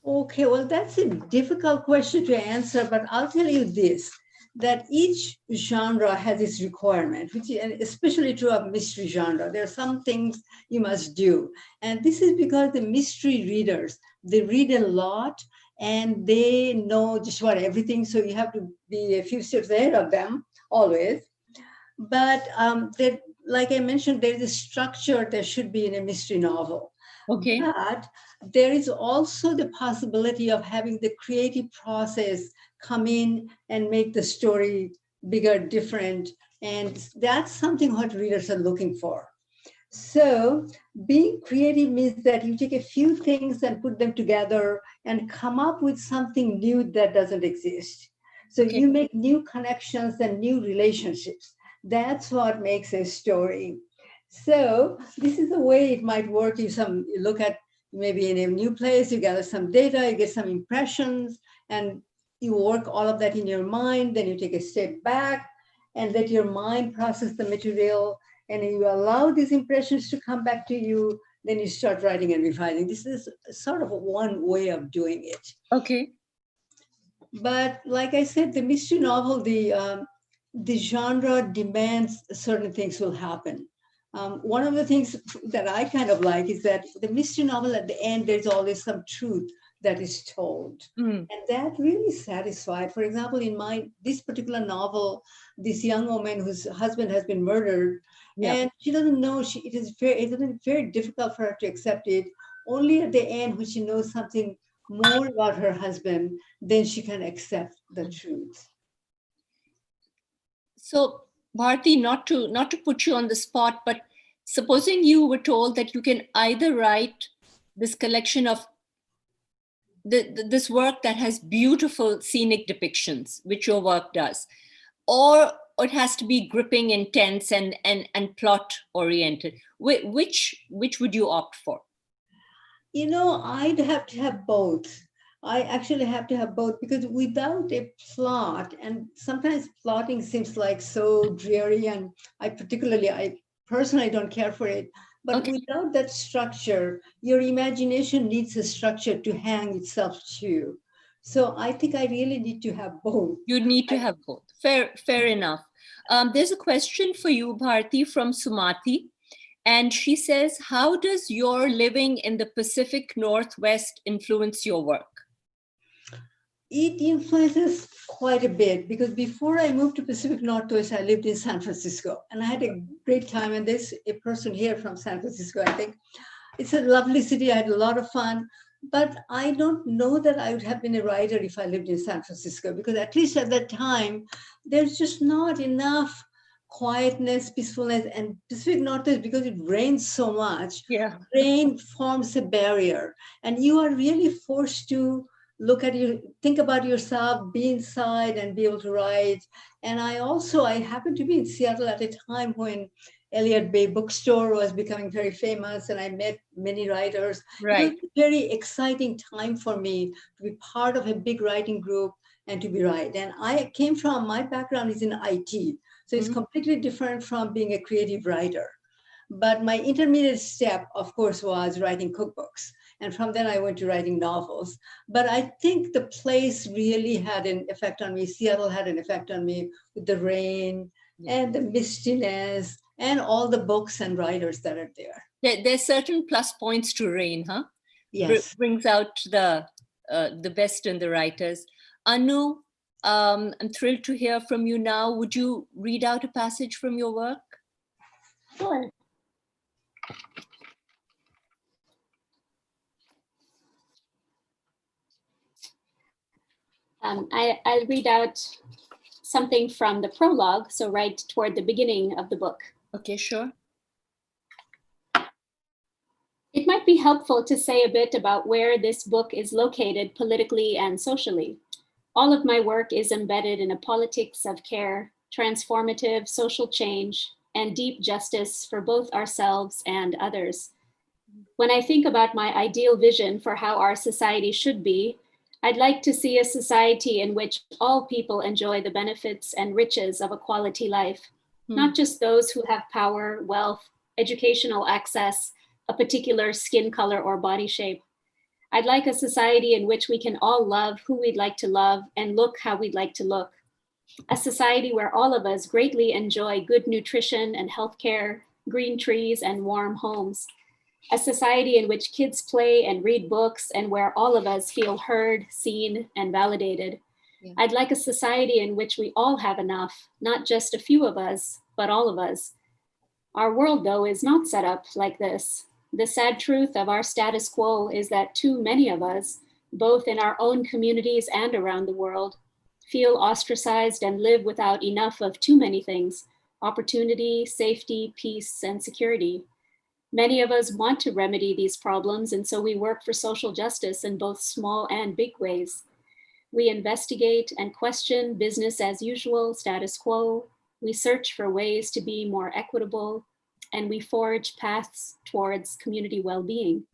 Okay, well, that's a difficult question to answer, but I'll tell you this, that each genre has its requirement, which is especially true of mystery genre. There are some things you must do. And this is because the mystery readers, they read a lot and they know just about everything. So you have to be a few steps ahead of them always. But like I mentioned, there's a structure that should be in a mystery novel. Okay. But there is also the possibility of having the creative process come in and make the story bigger, different. And that's something what readers are looking for. So being creative means that you take a few things and put them together and come up with something new that doesn't exist. So you make new connections and new relationships. That's what makes a story. So this is the way it might work. You look at maybe in a new place, you gather some data, you get some impressions, and you work all of that in your mind. Then you take a step back and let your mind process the material, and you allow these impressions to come back to you, then you start writing and revising. This is sort of one way of doing it. Okay. But like I said, the mystery novel, the genre demands certain things will happen. One of the things that I kind of like is that the mystery novel at the end, there's always some truth that is told. Mm. And that really satisfied. For example, in this particular novel, this young woman whose husband has been murdered, Yeah. and she doesn't know, it is very difficult for her to accept it. Only at the end, when she knows something more about her husband, then she can accept the truth. So, Bharti, not to put you on the spot, but supposing you were told that you can either write this collection of this work that has beautiful scenic depictions, which your work does, or it has to be gripping, intense, and plot oriented. Which would you opt for? You know, I'd have to have both. I actually have to have both, because without a plot, and sometimes plotting seems like so dreary, and I personally don't care for it. But Okay. without that structure, your imagination needs a structure to hang itself to. So I think I really need to have both. You need to have both. Fair enough. There's a question for you, Bharti, from Sumati. And she says, how does your living in the Pacific Northwest influence your work? It influences quite a bit, because before I moved to Pacific Northwest, I lived in San Francisco, and I had a great time. And there's a person here from San Francisco, I think. It's a lovely city. I had a lot of fun, but I don't know that I would have been a writer if I lived in San Francisco, because at least at that time, there's just not enough quietness, peacefulness. And Pacific Northwest, because it rains so much, Yeah. rain forms a barrier, and you are really forced to think about yourself, be inside and be able to write. And I happened to be in Seattle at a time when Elliott Bay Bookstore was becoming very famous, and I met many writers. Right. It was a very exciting time for me to be part of a big writing group and to be write. And my background is in IT. So it's completely different from being a creative writer. But my intermediate step, of course, was writing cookbooks. And from then I went to writing novels. But I think the place really had an effect on me. Seattle had an effect on me with the rain and the mistiness and all the books and writers that are there. There's certain plus points to rain, huh? Yes. Brings out the best in the writers. Anu, I'm thrilled to hear from you now. Would you read out a passage from your work? Sure. I'll read out something from the prologue, so right toward the beginning of the book. Okay, sure. It might be helpful to say a bit about where this book is located politically and socially. All of my work is embedded in a politics of care, transformative social change, and deep justice for both ourselves and others. When I think about my ideal vision for how our society should be, I'd like to see a society in which all people enjoy the benefits and riches of a quality life, not just those who have power, wealth, educational access, a particular skin color or body shape. I'd like a society in which we can all love who we'd like to love and look how we'd like to look. A society where all of us greatly enjoy good nutrition and healthcare, green trees and warm homes. A society in which kids play and read books and where all of us feel heard, seen, and validated. Yeah. I'd like a society in which we all have enough, not just a few of us, but all of us. Our world, though, is not set up like this. The sad truth of our status quo is that too many of us, both in our own communities and around the world, feel ostracized and live without enough of too many things: opportunity, safety, peace, and security. Many of us want to remedy these problems, and so we work for social justice in both small and big ways. We investigate and question business as usual, status quo. We search for ways to be more equitable, and we forge paths towards community well-being.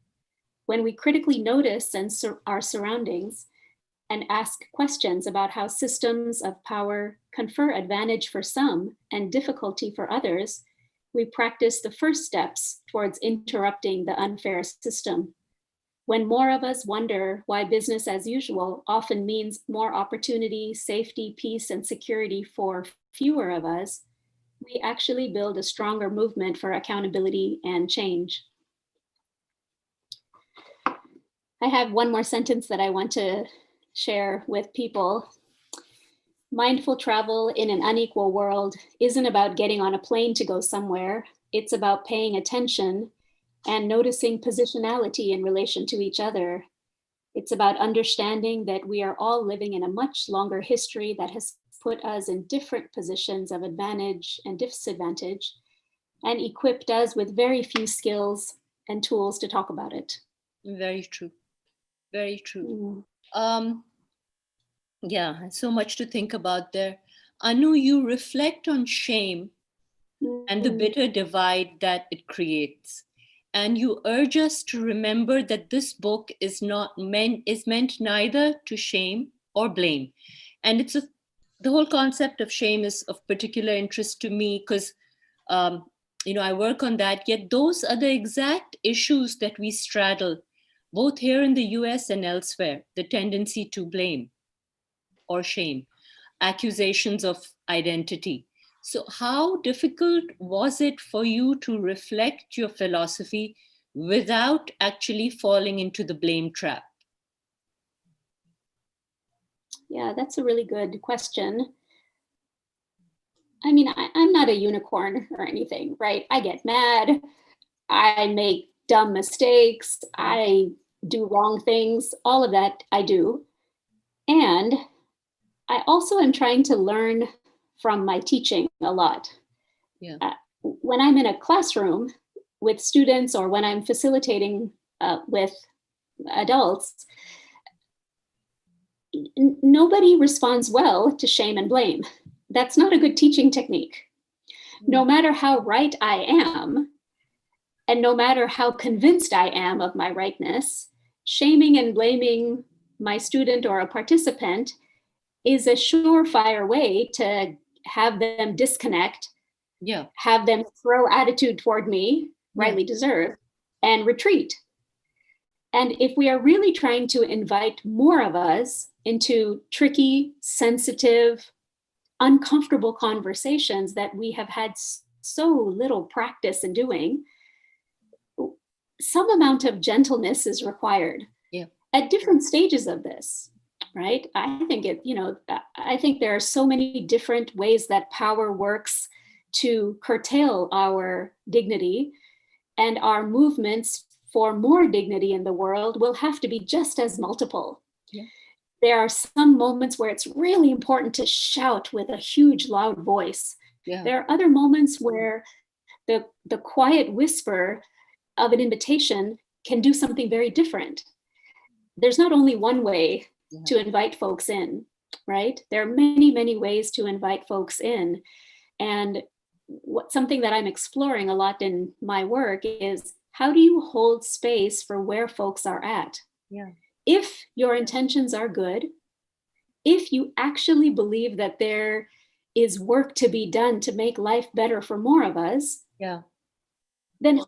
When we critically notice our surroundings, and ask questions about how systems of power confer advantage for some and difficulty for others, we practice the first steps towards interrupting the unfair system. When more of us wonder why business as usual often means more opportunity, safety, peace, and security for fewer of us, we actually build a stronger movement for accountability and change. I have one more sentence that I want to share with people. Mindful travel in an unequal world isn't about getting on a plane to go somewhere. It's about paying attention and noticing positionality in relation to each other. It's about understanding that we are all living in a much longer history that has put us in different positions of advantage and disadvantage and equipped us with very few skills and tools to talk about it. Very true. Very true. Mm. Yeah, so much to think about there. Anu, you reflect on shame and the bitter divide that it creates. And you urge us to remember that this book is meant neither to shame or blame. And the whole concept of shame is of particular interest to me because I work on that. Yet those are the exact issues that we straddle, both here in the US and elsewhere, the tendency to blame or shame, accusations of identity. So how difficult was it for you to reflect your philosophy without actually falling into the blame trap? Yeah, that's a really good question. I mean, I'm not a unicorn or anything, right? I get mad. I make dumb mistakes. I do wrong things. All of that I do. And I also am trying to learn from my teaching a lot. Yeah. When I'm in a classroom with students or when I'm facilitating with adults, nobody responds well to shame and blame. That's not a good teaching technique. No matter how right I am, and no matter how convinced I am of my rightness, shaming and blaming my student or a participant is a surefire way to have them disconnect, have them throw attitude toward me, rightly deserved, and retreat. And if we are really trying to invite more of us into tricky, sensitive, uncomfortable conversations that we have had so little practice in doing, some amount of gentleness is required at different stages of this, right? I think there are so many different ways that power works to curtail our dignity, and our movements for more dignity in the world will have to be just as multiple. There are some moments where it's really important to shout with a huge, loud voice. There are other moments where the quiet whisper of an invitation can do something very different. There's not only one way to invite folks in, right? There are many, many ways to invite folks in. And something that I'm exploring a lot in my work is, how do you hold space for where folks are at? If your intentions are good, if you actually believe that there is work to be done to make life better for more of us, then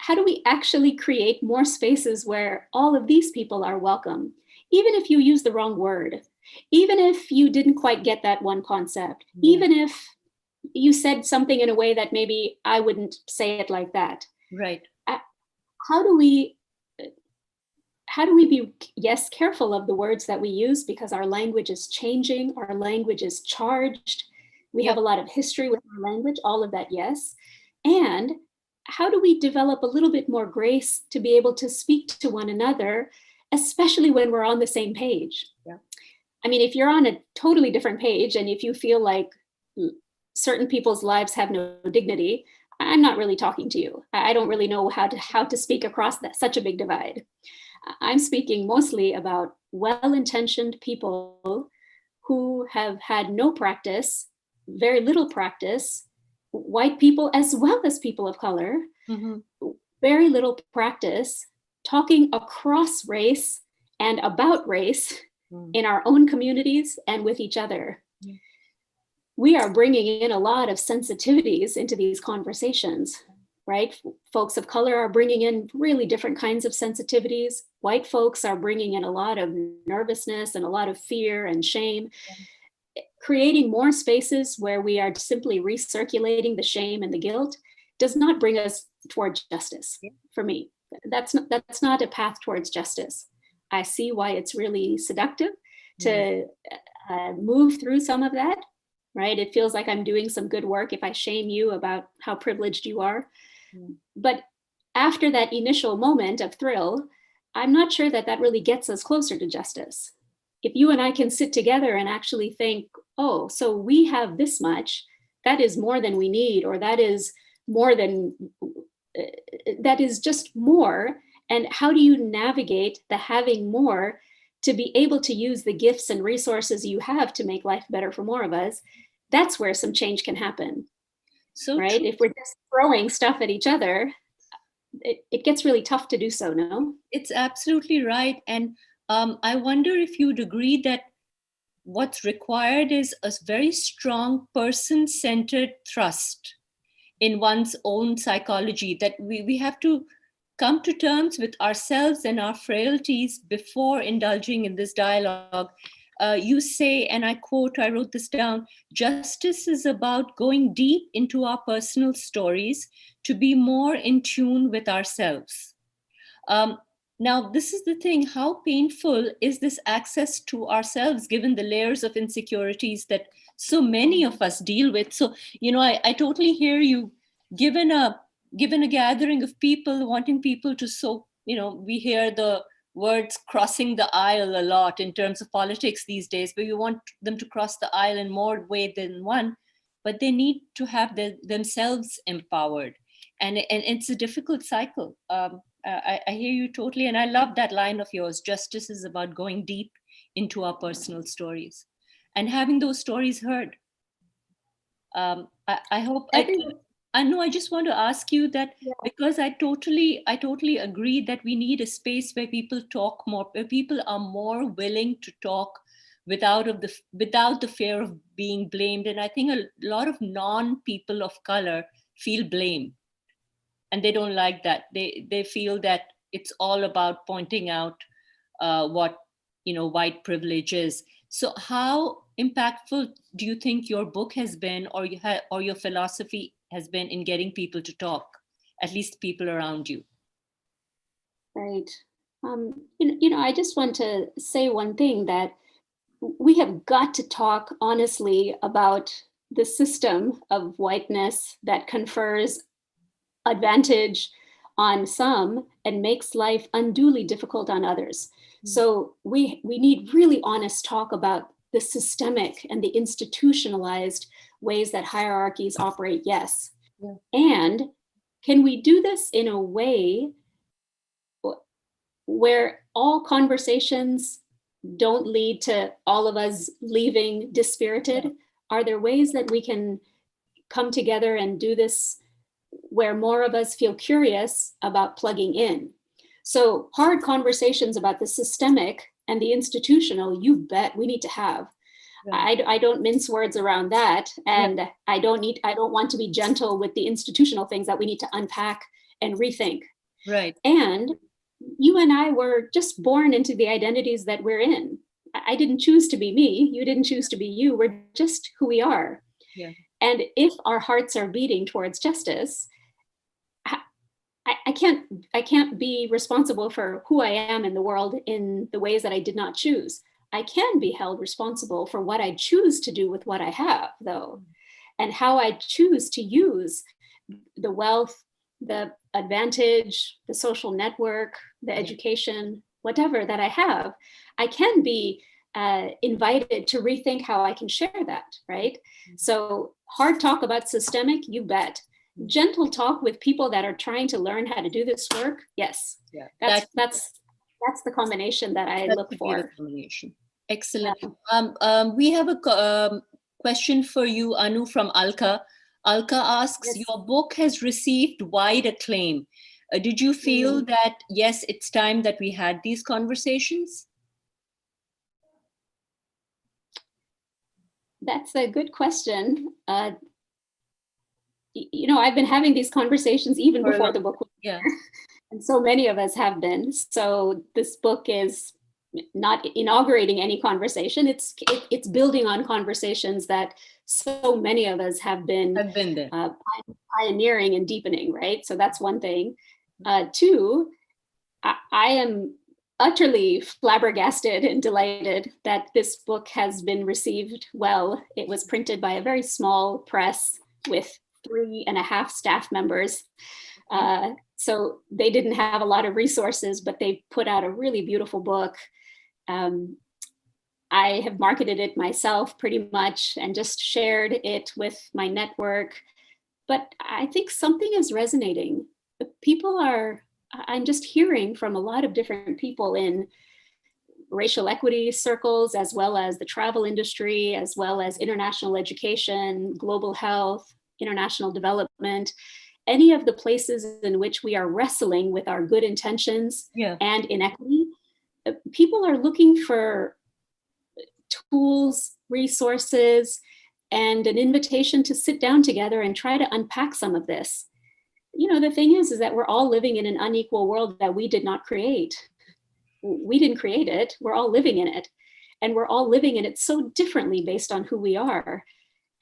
how do we actually create more spaces where all of these people are welcome? Even if you use the wrong word, even if you didn't quite get that one concept, even if you said something in a way that maybe I wouldn't say it like that. Right. How do we be, careful of the words that we use, because our language is changing, our language is charged. We have a lot of history with our language, all of that, yes. And how do we develop a little bit more grace to be able to speak to one another, especially when we're on the same page? I mean, if you're on a totally different page and if you feel like certain people's lives have no dignity, I'm not really talking to you. I don't really know how to speak across such a big divide. I'm speaking mostly about well-intentioned people who have had no practice, very little practice, white people as well as people of color, very little practice talking across race and about race in our own communities and with each other. We are bringing in a lot of sensitivities into these conversations, right? Folks of color are bringing in really different kinds of sensitivities. White folks are bringing in a lot of nervousness and a lot of fear and shame. Creating more spaces where we are simply recirculating the shame and the guilt does not bring us toward justice for me. That's not a path towards justice. I see why it's really seductive to move through some of that, right? It feels like I'm doing some good work if I shame you about how privileged you are. But after that initial moment of thrill, I'm not sure that that really gets us closer to justice. If you and I can sit together and actually think, oh, so we have this much, that is more than we need, or that is more than, that is just more. And how do you navigate the having more to be able to use the gifts and resources you have to make life better for more of us? That's where some change can happen. So right? True. If we're just throwing stuff at each other, it gets really tough to do so, no? It's absolutely right. And I wonder if you'd agree that what's required is a very strong person-centered thrust in one's own psychology, that we have to come to terms with ourselves and our frailties before indulging in this dialogue. You say, and I quote, I wrote this down, justice is about going deep into our personal stories to be more in tune with ourselves. Now, this is the thing, how painful is this access to ourselves given the layers of insecurities that so many of us deal with? So, you know, I totally hear you, given a gathering of people, wanting people to, so, you know, we hear the words crossing the aisle a lot in terms of politics these days, but we want them to cross the aisle in more ways than one, but they need to have themselves empowered. And it's a difficult cycle. I hear you totally. And I love that line of yours, justice is about going deep into our personal stories and having those stories heard. I hope, I know, I just want to ask you that, because I totally agree that we need a space where people talk more, where people are more willing to talk without the fear of being blamed. And I think a lot of non-people of color feel blame. And they don't like that. They feel that it's all about pointing out what, you know, white privilege is. So how impactful do you think your book has been, or your philosophy has been, in getting people to talk, at least people around you? Right. You know, I just want to say one thing, that we have got to talk honestly about the system of whiteness that confers advantage on some and makes life unduly difficult on others. So we need really honest talk about the systemic and the institutionalized ways that hierarchies operate, yes. And can we do this in a way where all conversations don't lead to all of us leaving dispirited? Are there ways that we can come together and do this where more of us feel curious about plugging in? So hard conversations about the systemic and the institutional, you bet we need to have. I don't mince words around that. And I don't want to be gentle with the institutional things that we need to unpack and rethink. Right. And you and I were just born into the identities that we're in. I didn't choose to be me. You didn't choose to be you. We're just who we are. Yeah. And if our hearts are beating towards justice, I can't be responsible for who I am in the world in the ways that I did not choose. I can be held responsible for what I choose to do with what I have, though, and how I choose to use the wealth, the advantage, the social network, the education, whatever that I have. I can be invited to rethink how I can share that, right? So hard talk about systemic, you bet. Gentle talk with people that are trying to learn how to do this work, yes. Yeah. That's the combination that I look for. Excellent. Yeah. We have a question for you, Anu, from Alka. Alka asks, yes. Your book has received wide acclaim. Did you feel that, yes, it's time that we had these conversations? That's a good question. You know, I've been having these conversations even before the book was here, and so many of us have been. So this book is not inaugurating any conversation. It's building on conversations that so many of us have been there. Pioneering and deepening, right? So that's one thing. Two, I am utterly flabbergasted and delighted that this book has been received well. It was printed by a very small press with 3.5 staff members. So they didn't have a lot of resources, but they put out a really beautiful book. I have marketed it myself pretty much and just shared it with my network. But I think something is resonating. I'm just hearing from a lot of different people in racial equity circles, as well as the travel industry, as well as international education, global health, international development, any of the places in which we are wrestling with our good intentions and inequity. People are looking for tools, resources, and an invitation to sit down together and try to unpack some of this. You know, the thing is that we're all living in an unequal world that we did not create. We didn't create it, we're all living in it. And we're all living in it so differently based on who we are.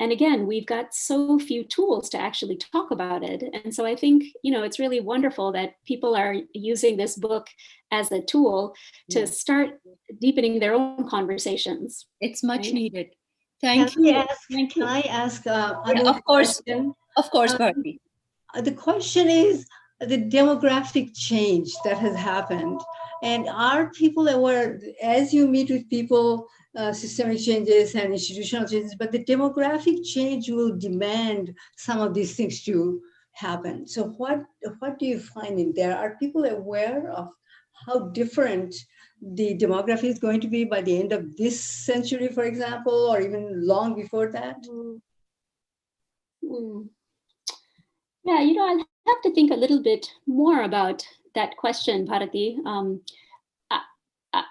And again, we've got so few tools to actually talk about it. And so I think, you know, it's really wonderful that people are using this book as a tool to start deepening their own conversations. It's much needed. Can I ask Anu of course, question? Of course, Bharti. The question is the demographic change that has happened. And are people aware, as you meet with people, systemic changes and institutional changes, but the demographic change will demand some of these things to happen. So what do you find in there? Are people aware of how different the demography is going to be by the end of this century, for example, or even long before that? Yeah, you know, I'll have to think a little bit more about that question, Bharati.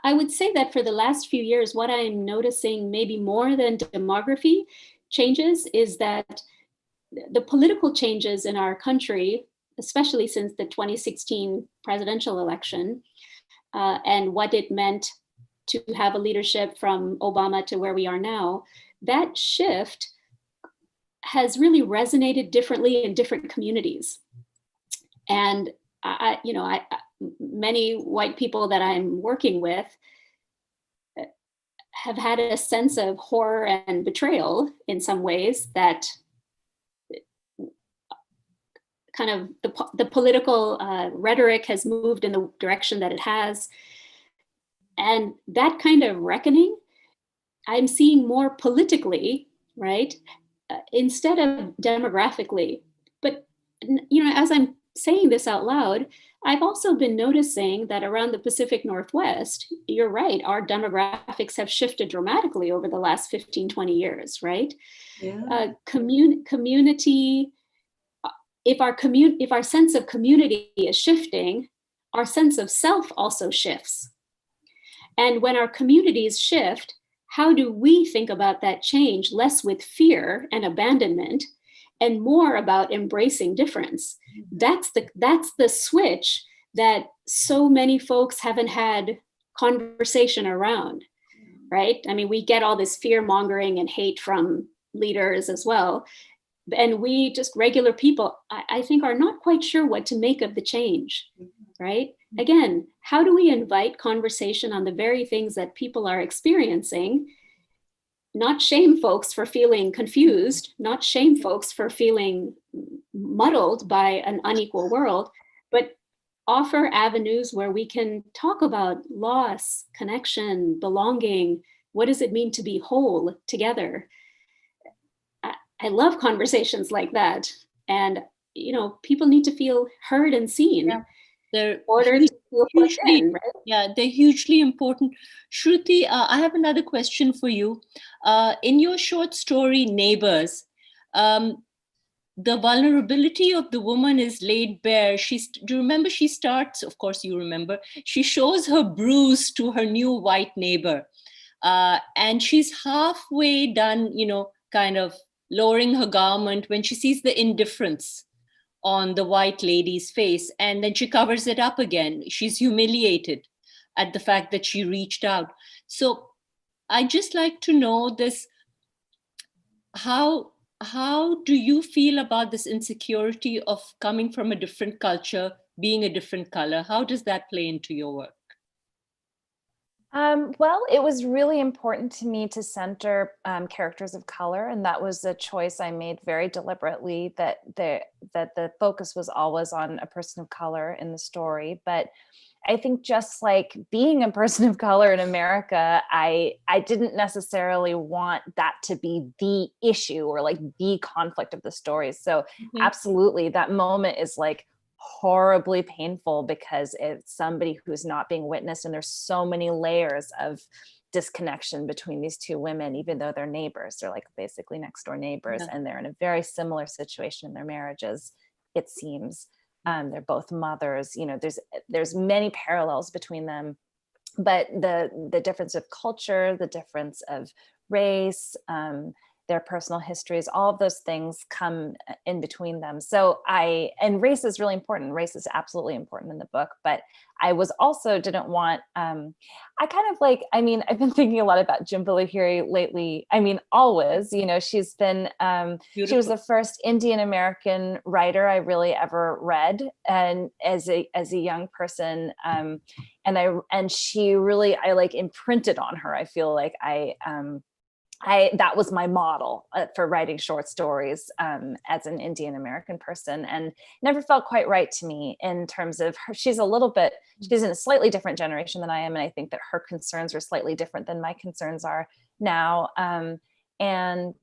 I would say that for the last few years, what I'm noticing maybe more than demography changes is that the political changes in our country, especially since the 2016 presidential election, and what it meant to have a leadership from Obama to where we are now, that shift has really resonated differently in different communities. And many white people that I'm working with have had a sense of horror and betrayal in some ways, that kind of the political rhetoric has moved in the direction that it has. And that kind of reckoning, I'm seeing more politically, right? Instead of demographically. But, you know, as I'm saying this out loud, I've also been noticing that around the Pacific Northwest, you're right, our demographics have shifted dramatically over the last 15, 20 years, right? Yeah. Community, if our sense of community is shifting, our sense of self also shifts. And when our communities shift, how do we think about that change less with fear and abandonment and more about embracing difference? That's the switch that so many folks haven't had conversation around, right? I mean, we get all this fear mongering and hate from leaders as well. And we just regular people, I think, are not quite sure what to make of the change, right? Again, how do we invite conversation on the very things that people are experiencing? Not shame folks for feeling confused, not shame folks for feeling muddled by an unequal world, but offer avenues where we can talk about loss, connection, belonging. What does it mean to be whole together? I love conversations like that. And, you know, people need to feel heard and seen. Yeah. They're hugely, right? Yeah, they're hugely important. Shruti, I have another question for you. In your short story, Neighbors, the vulnerability of the woman is laid bare. Do you remember she starts, of course you remember, she shows her bruise to her new white neighbor. And she's halfway done, kind of lowering her garment when she sees the indifference on the white lady's face, and then she covers it up again. She's humiliated at the fact that she reached out. So I just like to know this, how do you feel about this insecurity of coming from a different culture, being a different color? How does that play into your work? Well, it was really important to me to center characters of color, and that was a choice I made very deliberately, that the focus was always on a person of color in the story. But I think just like being a person of color in America, I didn't necessarily want that to be the issue or like the conflict of the story. So absolutely, that moment is like horribly painful because it's somebody who's not being witnessed, and there's so many layers of disconnection between these two women, even though they're neighbors. They're like basically next door neighbors, and they're in a very similar situation in their marriages, it seems. They're both mothers. There's many parallels between them, but the difference of culture, the difference of race, their personal histories, all of those things come in between them. So and race is really important. Race is absolutely important in the book, but I was also didn't want, I've been thinking a lot about Jhumpa Lahiri lately. I mean, always, she's been, she was the first Indian American writer I really ever read. And as a young person, and she really, I like imprinted on her. I feel like that was my model for writing short stories as an Indian American person, and never felt quite right to me in terms of her. She's in a slightly different generation than I am. And I think that her concerns are slightly different than my concerns are now. Are you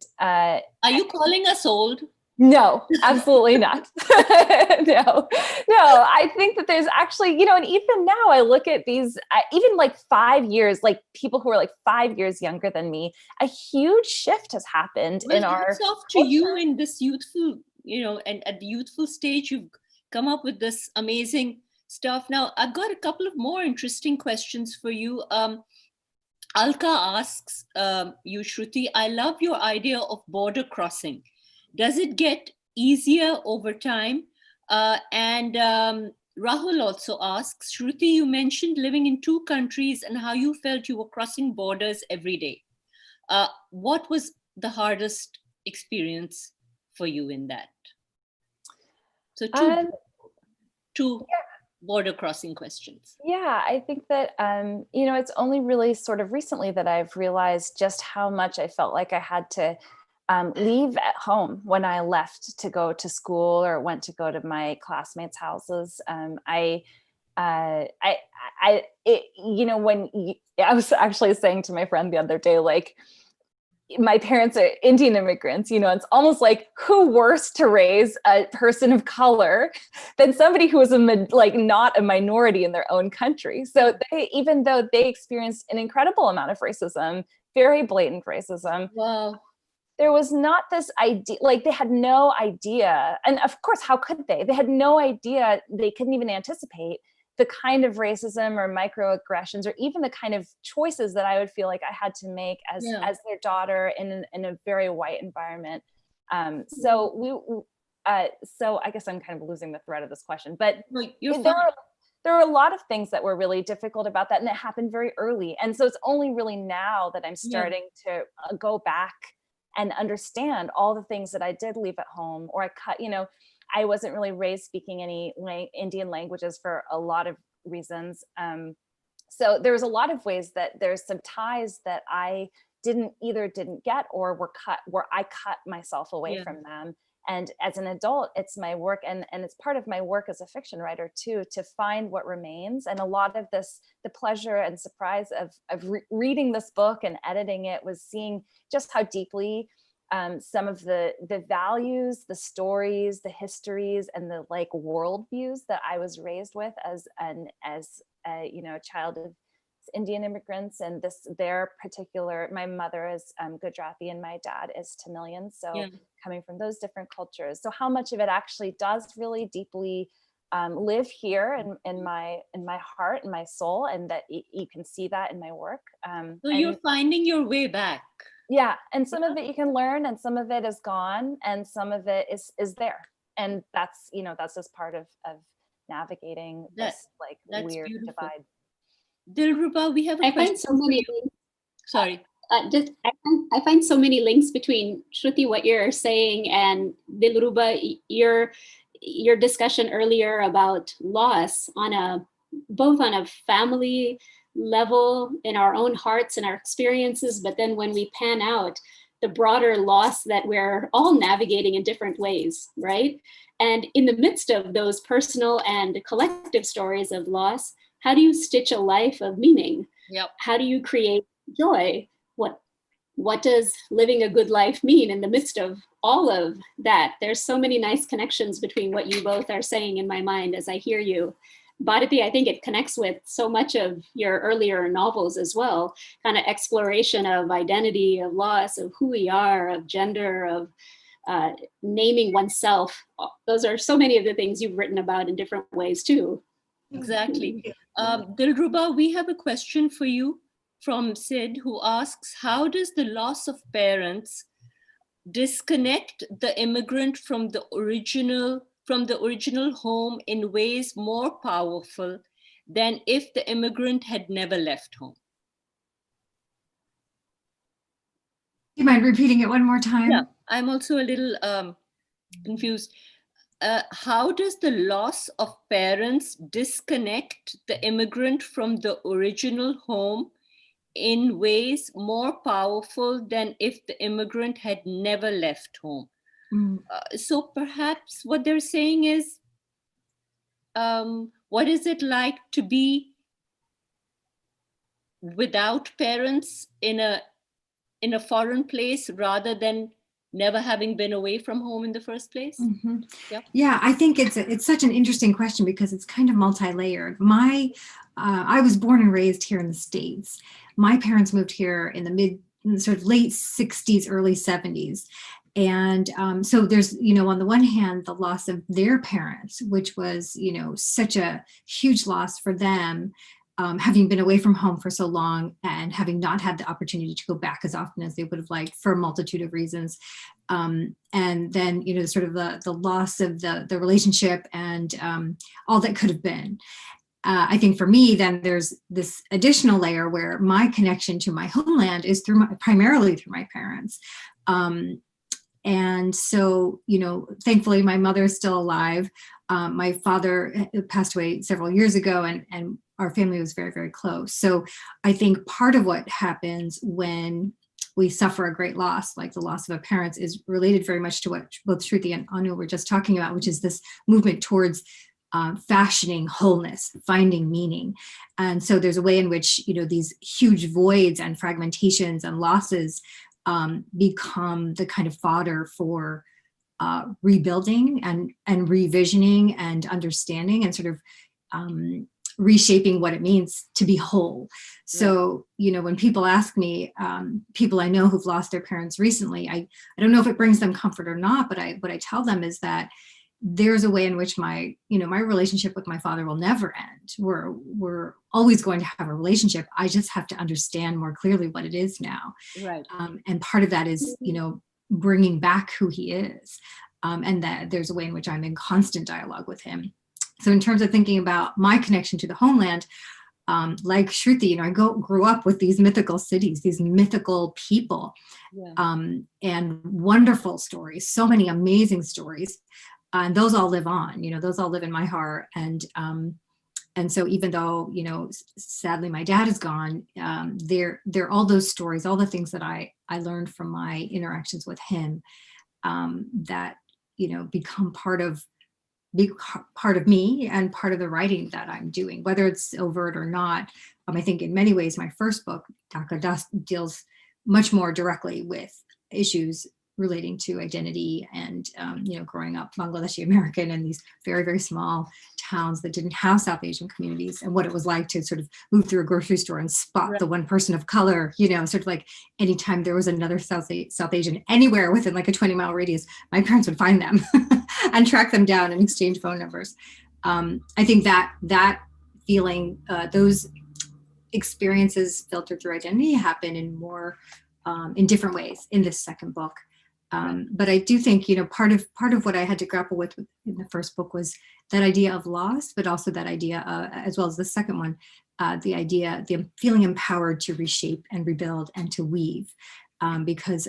calling us old? No, absolutely not. No, I think that there's actually, and even now I look at these, even like 5 years, like people who are like 5 years younger than me, a huge shift has happened in our hats off to you in this youthful, and at the youthful stage, you've come up with this amazing stuff. Now, I've got a couple of more interesting questions for you. Alka asks you, Shruti, I love your idea of border crossing. Does it get easier over time? And Rahul also asks, Shruti, you mentioned living in two countries and how you felt you were crossing borders every day. What was the hardest experience for you in that? So two border crossing questions. Yeah, I think that, it's only really sort of recently that I've realized just how much I felt like I had to leave at home when I left to go to school or went to go to my classmates' houses. I was actually saying to my friend the other day, like, my parents are Indian immigrants, it's almost like who worse to raise a person of color than somebody who is not a minority in their own country. So even though they experienced an incredible amount of racism, very blatant racism. Wow. There was not this idea, like they had no idea. And of course, how could they? They had no idea. They couldn't even anticipate the kind of racism or microaggressions or even the kind of choices that I would feel like I had to make as their daughter in a very white environment. So I guess I'm kind of losing the thread of this question, but there are a lot of things that were really difficult about that. And it happened very early. And so it's only really now that I'm starting to go back and understand all the things that I did leave at home, or I cut, I wasn't really raised speaking any Indian languages for a lot of reasons. So there's a lot of ways that there's some ties that I didn't get or were cut, where I cut myself away from them. And as an adult, it's my work, and it's part of my work as a fiction writer too, to find what remains. And a lot of this, the pleasure and surprise of reading this book and editing it was seeing just how deeply some of the values, the stories, the histories, and the worldviews that I was raised with as a child of Indian immigrants, and my mother is Gujarati and my dad is Tamilian, so coming from those different cultures. So how much of it actually does really deeply live here in my heart and my soul, and that you can see that in my work. So you're finding your way back. Yeah, and some of it you can learn, and some of it is gone, and some of it is there, and that's that's just part of navigating this that's weird beautiful. divide. Dilruba, we have a I question. find so many. Sorry. I find so many links between Shruti, what you're saying, and Dilruba, your discussion earlier about loss both on a family level in our own hearts and our experiences, but then when we pan out, the broader loss that we're all navigating in different ways, right? And in the midst of those personal and collective stories of loss, how do you stitch a life of meaning? Yep. How do you create joy? What does living a good life mean in the midst of all of that? There's so many nice connections between what you both are saying in my mind as I hear you. Bharti, I think it connects with so much of your earlier novels as well, kind of exploration of identity, of loss, of who we are, of gender, of naming oneself. Those are so many of the things you've written about in different ways too. Exactly. Dilruba, we have a question for you from Sid, who asks, how does the loss of parents disconnect the immigrant from the original home in ways more powerful than if the immigrant had never left home? Do you mind repeating it one more time? Yeah, I'm also a little confused. How does the loss of parents disconnect the immigrant from the original home in ways more powerful than if the immigrant had never left home? So perhaps what they're saying is, what is it like to be without parents in a foreign place rather than never having been away from home in the first place? Mm-hmm. Yep. Yeah, I think it's such an interesting question because it's kind of multi-layered. I was born and raised here in the States. My parents moved here in the sort of late 60s, early 70s. And so there's, on the one hand, the loss of their parents, which was, such a huge loss for them, having been away from home for so long and having not had the opportunity to go back as often as they would have liked for a multitude of reasons. And then, sort of the loss of the relationship and all that could have been. I think for me, then there's this additional layer where my connection to my homeland is primarily through my parents. And so, thankfully, my mother is still alive. My father passed away several years ago, and our family was very, very close. So I think part of what happens when we suffer a great loss, like the loss of a parent, is related very much to what both Shruti and Anu were just talking about, which is this movement towards fashioning wholeness, finding meaning. And so there's a way in which, these huge voids and fragmentations and losses become the kind of fodder for rebuilding and revisioning and understanding and sort of reshaping what it means to be whole. So, when people ask me, people I know who've lost their parents recently, I don't know if it brings them comfort or not, but what I tell them is that there's a way in which my relationship with my father will never end. We're always going to have a relationship. I just have to understand more clearly what it is now. Right. And part of that is, bringing back who he is. And that there's a way in which I'm in constant dialogue with him. So in terms of thinking about my connection to the homeland, like Shruti, I grew up with these mythical cities, these mythical people, and wonderful stories, so many amazing stories. And those all live on, those all live in my heart. And so even though, sadly my dad is gone, there are all those stories, all the things that I learned from my interactions with him that, become part of me and part of the writing that I'm doing, whether it's overt or not. I think in many ways, my first book, Dhaka Dust, deals much more directly with issues relating to identity and, growing up Bangladeshi American in these very, very small towns that didn't have South Asian communities, and what it was like to sort of move through a grocery store and spot the one person of color, sort of like anytime there was another South Asian anywhere within like a 20-mile radius, my parents would find them and track them down and exchange phone numbers. I think that feeling, those experiences filtered through identity happen in more, in different ways in this second book. But I do think, part of what I had to grapple with in the first book was that idea of loss, but also that idea, as well as the second one, the feeling empowered to reshape and rebuild and to weave. Because,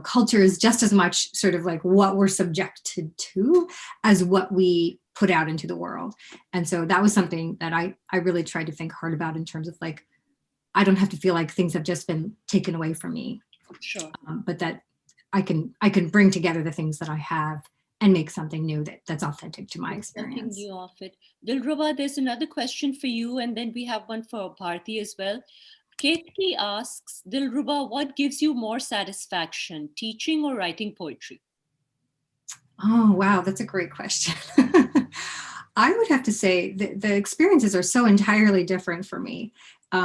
culture is just as much sort of like what we're subjected to as what we put out into the world. And so that was something that I really tried to think hard about in terms of like, I don't have to feel like things have just been taken away from me. Sure. But that I can bring together the things that I have and make something new that's authentic to my experience. Something new of it. Dilruba, there's another question for you, and then we have one for Bharti as well. Katie asks, Dilruba, what gives you more satisfaction, teaching or writing poetry? Oh, wow, that's a great question. I would have to say the experiences are so entirely different for me,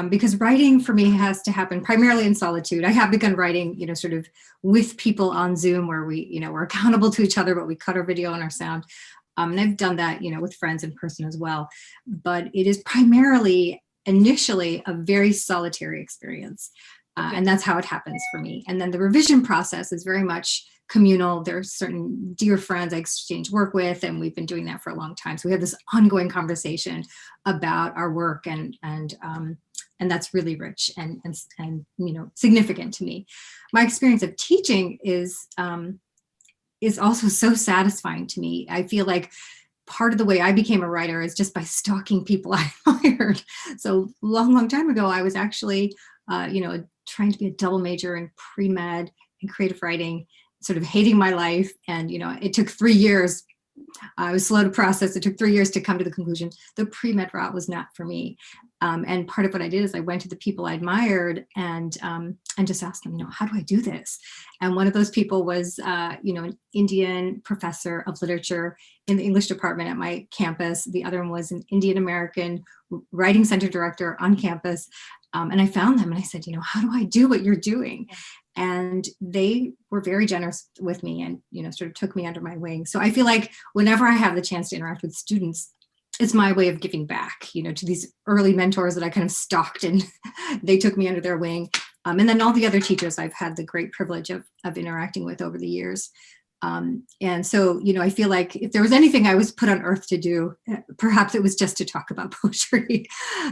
because writing for me has to happen primarily in solitude. I have begun writing, sort of with people on Zoom where we, we're accountable to each other, but we cut our video and our sound. And I've done that, with friends in person as well. But it is primarily initially a very solitary experience. And that's how it happens for me. And then the revision process is very much communal. There are certain dear friends I exchange work with, and we've been doing that for a long time. So we have this ongoing conversation about our work, and that's really rich and significant to me. My experience of teaching is also so satisfying to me. I feel like part of the way I became a writer is just by stalking people I admired. So long time ago, I was actually, trying to be a double major in pre-med and creative writing, sort of hating my life. And, it took 3 years. I was slow to process. It took 3 years to come to the conclusion the pre-med route was not for me. And part of what I did is I went to the people I admired and just asked them, how do I do this? And one of those people was, an Indian professor of literature in the English department at my campus. The other one was an Indian American writing center director on campus. And I found them and I said, how do I do what you're doing? And they were very generous with me and, sort of took me under my wing. So I feel like whenever I have the chance to interact with students, it's my way of giving back, to these early mentors that I kind of stalked, and they took me under their wing. And then all the other teachers I've had the great privilege of interacting with over the years. And so, I feel like if there was anything I was put on earth to do, perhaps it was just to talk about poetry.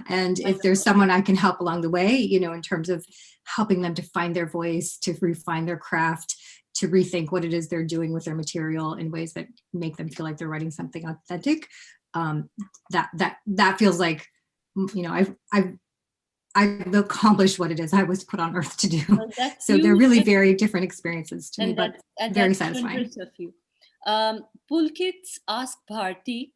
And if there's someone I can help along the way, in terms of helping them to find their voice, to refine their craft, to rethink what it is they're doing with their material in ways that make them feel like they're writing something authentic, that feels like, I've accomplished what it is I was put on earth to do. Well, so they're really very different experiences to me, but very satisfying. Of you. Pulkit asked Bharti,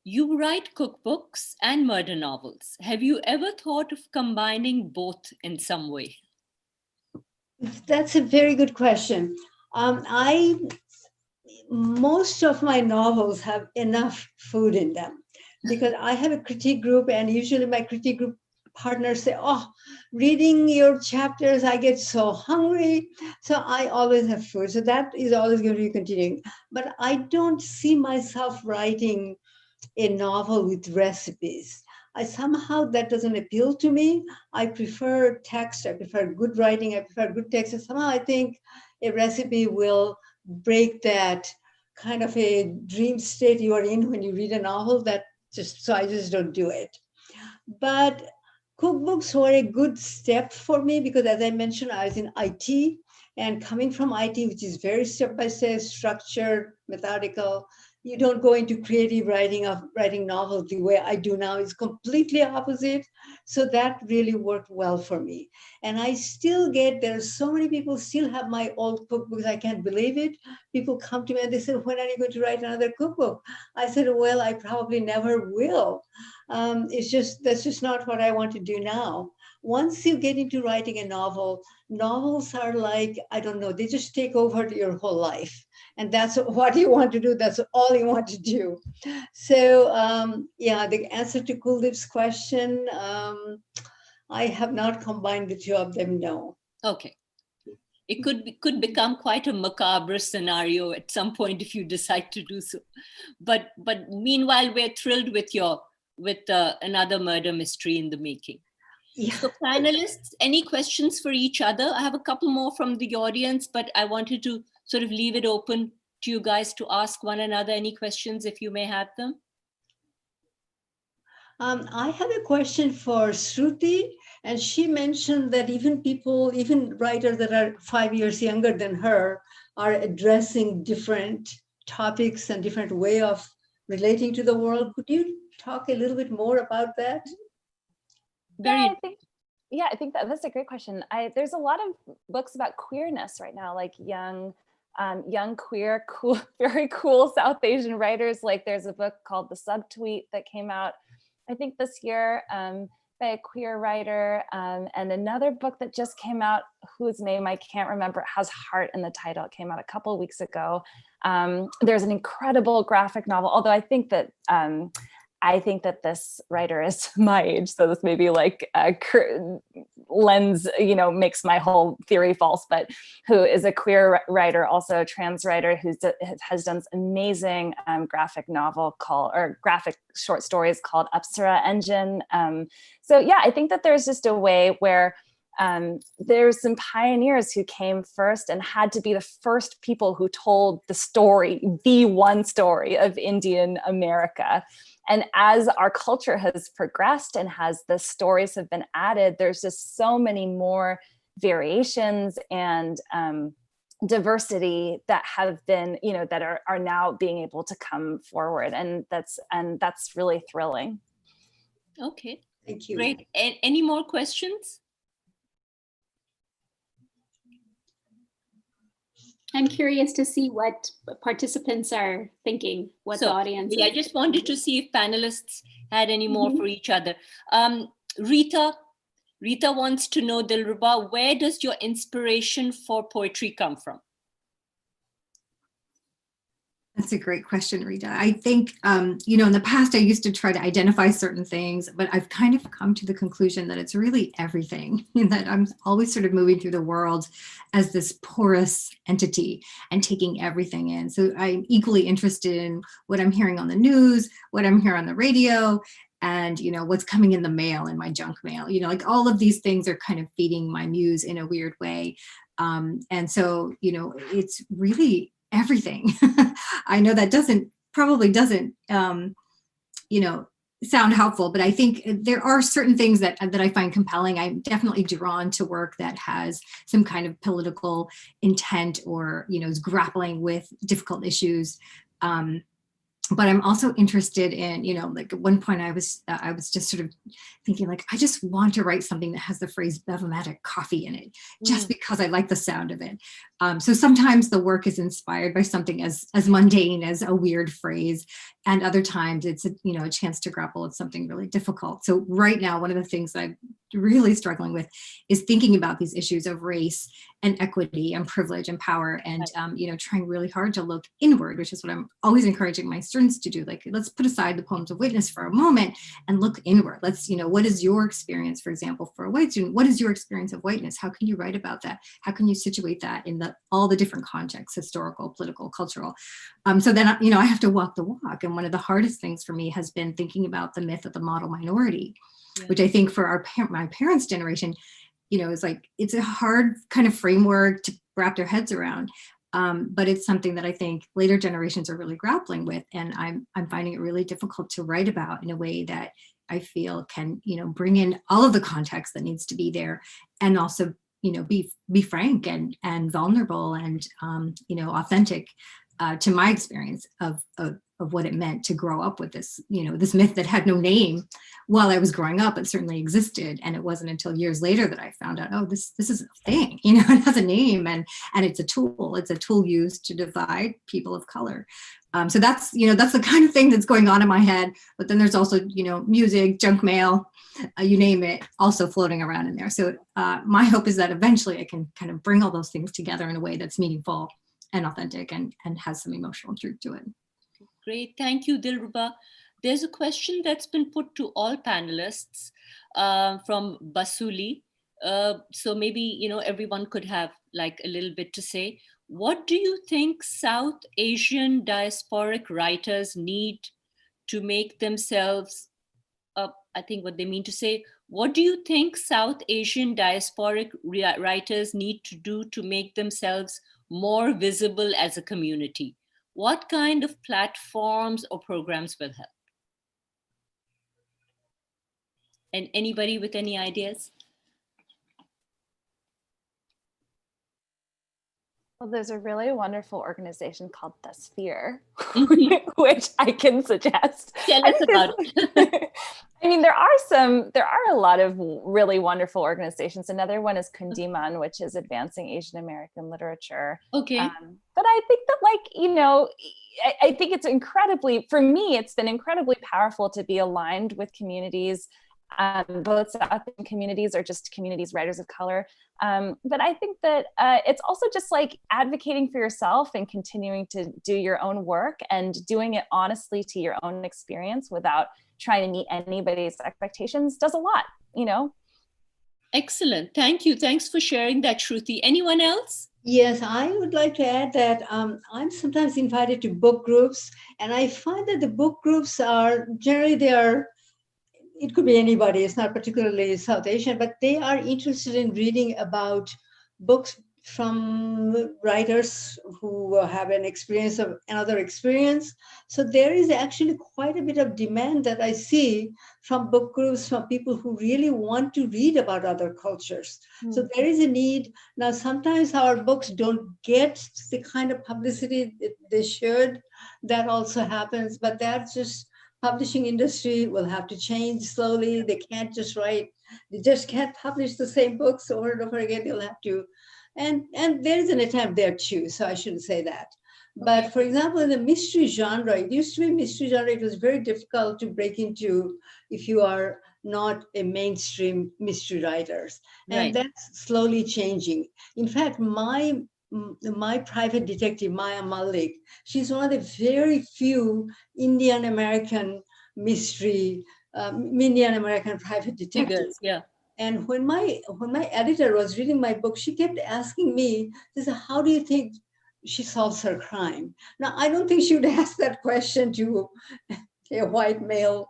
you write cookbooks and murder novels. Have you ever thought of combining both in some way? That's a very good question. Most of my novels have enough food in them because I have a critique group, and usually my critique group partners say, reading your chapters, I get so hungry. So I always have food. So that is always going to be continuing. But I don't see myself writing a novel with recipes. Somehow that doesn't appeal to me. I prefer text. I prefer good writing. I prefer good text. And somehow I think a recipe will break that kind of a dream state you are in when you read a novel. So I just don't do it. But cookbooks were a good step for me because, as I mentioned, I was in IT, and coming from IT, which is very step-by-step, structured, methodical, you don't go into creative writing novels the way I do now. It's completely opposite. So that really worked well for me. And I still there are so many people still have my old cookbooks. I can't believe it. People come to me and they say, when are you going to write another cookbook? I said, well, I probably never will. That's just not what I want to do now. Once you get into writing a novel, novels are like, I don't know, they just take over your whole life. And that's what you want to do. That's all you want to do. So the answer to Kuldeep's question, I have not combined the two of them, no. Okay. It could become quite a macabre scenario at some point if you decide to do so. But meanwhile, we're thrilled with another murder mystery in the making. Yeah. So panelists, any questions for each other? I have a couple more from the audience, but I wanted to sort of leave it open to you guys to ask one another any questions if you may have them. I have a question for Shruti, and she mentioned that even writers that are 5 years younger than her are addressing different topics and different way of relating to the world. Could you talk a little bit more about that? Very I think that's a great question. There's a lot of books about queerness right now, like young queer, cool, very cool South Asian writers. Like there's a book called The Subtweet that came out, I think this year, by a queer writer, and another book that just came out, whose name I can't remember, it has heart in the title. It came out a couple of weeks ago. There's an incredible graphic novel, although I think that this writer is my age, so this maybe like lens, makes my whole theory false, but who is a queer writer, also a trans writer, who has done this amazing graphic short stories called Apsara Engine. So yeah, I think that there's just a way where there's some pioneers who came first and had to be the first people who told the one story of Indian America. And as our culture has progressed and as the stories have been added, there's just so many more variations and diversity that have been, that are now being able to come forward. And that's really thrilling. Okay. Thank you. Great. Any more questions? I'm curious to see what participants are thinking, what the audience is. I just wanted to see if panelists had any more for each other. Rita wants to know, Dilruba, where does your inspiration for poetry come from? That's a great question, Rita. I think, in the past, I used to try to identify certain things, but I've kind of come to the conclusion that it's really everything, that I'm always sort of moving through the world as this porous entity and taking everything in. So I'm equally interested in what I'm hearing on the news, what I'm hearing on the radio, and, what's coming in the mail, in my junk mail, like all of these things are kind of feeding my muse in a weird way. And so, it's really everything. I know that probably doesn't sound helpful, but I think there are certain things that I find compelling. I'm definitely drawn to work that has some kind of political intent or, is grappling with difficult issues. But I'm also interested in, like at one point I was just sort of thinking like, I just want to write something that has the phrase Bevomatic coffee in it, just because I like the sound of it. So sometimes the work is inspired by something as mundane as a weird phrase. And other times it's a chance to grapple with something really difficult. So right now, one of the things that I'm really struggling with is thinking about these issues of race and equity and privilege and power, and trying really hard to look inward, which is what I'm always encouraging my students to do. Like, let's put aside the poems of witness for a moment and look inward. Let's, what is your experience, for example, for a white student? What is your experience of whiteness? How can you write about that? How can you situate that in all the different contexts, historical, political, cultural? So then, I have to walk the walk. And one of the hardest things for me has been thinking about the myth of the model minority, which I think for my parents' generation, is like, it's a hard kind of framework to wrap their heads around. But it's something that I think later generations are really grappling with. And I'm finding it really difficult to write about in a way that I feel can, bring in all of the context that needs to be there, and also, be frank and vulnerable and, authentic to my experience of what it meant to grow up with this, this myth that had no name while I was growing up. It certainly existed. And it wasn't until years later that I found out, oh, this is a thing, it has a name, and it's a tool. It's a tool used to divide people of color. So that's the kind of thing that's going on in my head. But then there's also, music, junk mail, you name it, also floating around in there. So my hope is that eventually I can kind of bring all those things together in a way that's meaningful and authentic and has some emotional truth to it. Great, thank you, Dilruba. There's a question that's been put to all panelists from Basuli. So maybe, everyone could have like a little bit to say. What do you think South Asian diasporic writers need to make themselves I think what they mean to say, what do you think South Asian diasporic writers need to do to make themselves more visible as a community? What kind of platforms or programs will help? And anybody with any ideas? Well, there's a really wonderful organization called The Sphere, Mhm. which I can suggest. Tell us about it. I mean, there are a lot of really wonderful organizations. Another one is Kundiman, which is advancing Asian American literature. Okay. But I think that, like, you know, I think it's incredibly, for me, it's been incredibly powerful to be aligned with communities, both South Asian communities or just communities, writers of color. But I think that it's also just like advocating for yourself and continuing to do your own work and doing it honestly to your own experience without trying to meet anybody's expectations does a lot, you know? Excellent. Thank you. Thanks for sharing that, Shruti. Anyone else? Yes, I would like to add that I'm sometimes invited to book groups, and I find that the book groups are generally it could be anybody, it's not particularly South Asian, but they are interested in reading about books from writers who have an experience of another experience. So there is actually quite a bit of demand that I see from book groups, from people who really want to read about other cultures. So there is a need. Now, sometimes our books don't get the kind of publicity that they should. That also happens, but that's just publishing industry will have to change slowly. They can't just they just can't publish the same books over and over again. They'll have to, and there is an attempt there too, so I shouldn't say that. But for example, in the mystery genre, it used to be mystery genre, it was very difficult to break into if you are not a mainstream mystery writers. And that's slowly changing. In fact, my private detective, Maya Malik, she's one of the very few Indian American mystery, Indian American private detectives. Yeah. And when my editor was reading my book, she kept asking me, she said, how do you think she solves her crime? Now, I don't think she would ask that question to a white male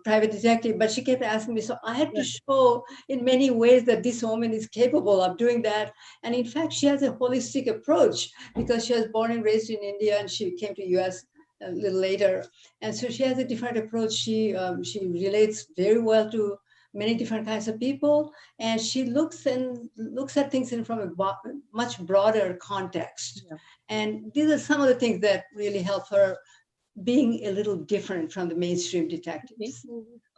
private detective, but she kept asking me. So I had to show in many ways that this woman is capable of doing that. And in fact, she has a holistic approach because she was born and raised in India and she came to US a little later. And so she has a different approach. She relates very well to many different kinds of people, and she looks at things from a much broader context. And these are some of the things that really help her being a little different from the mainstream detectives.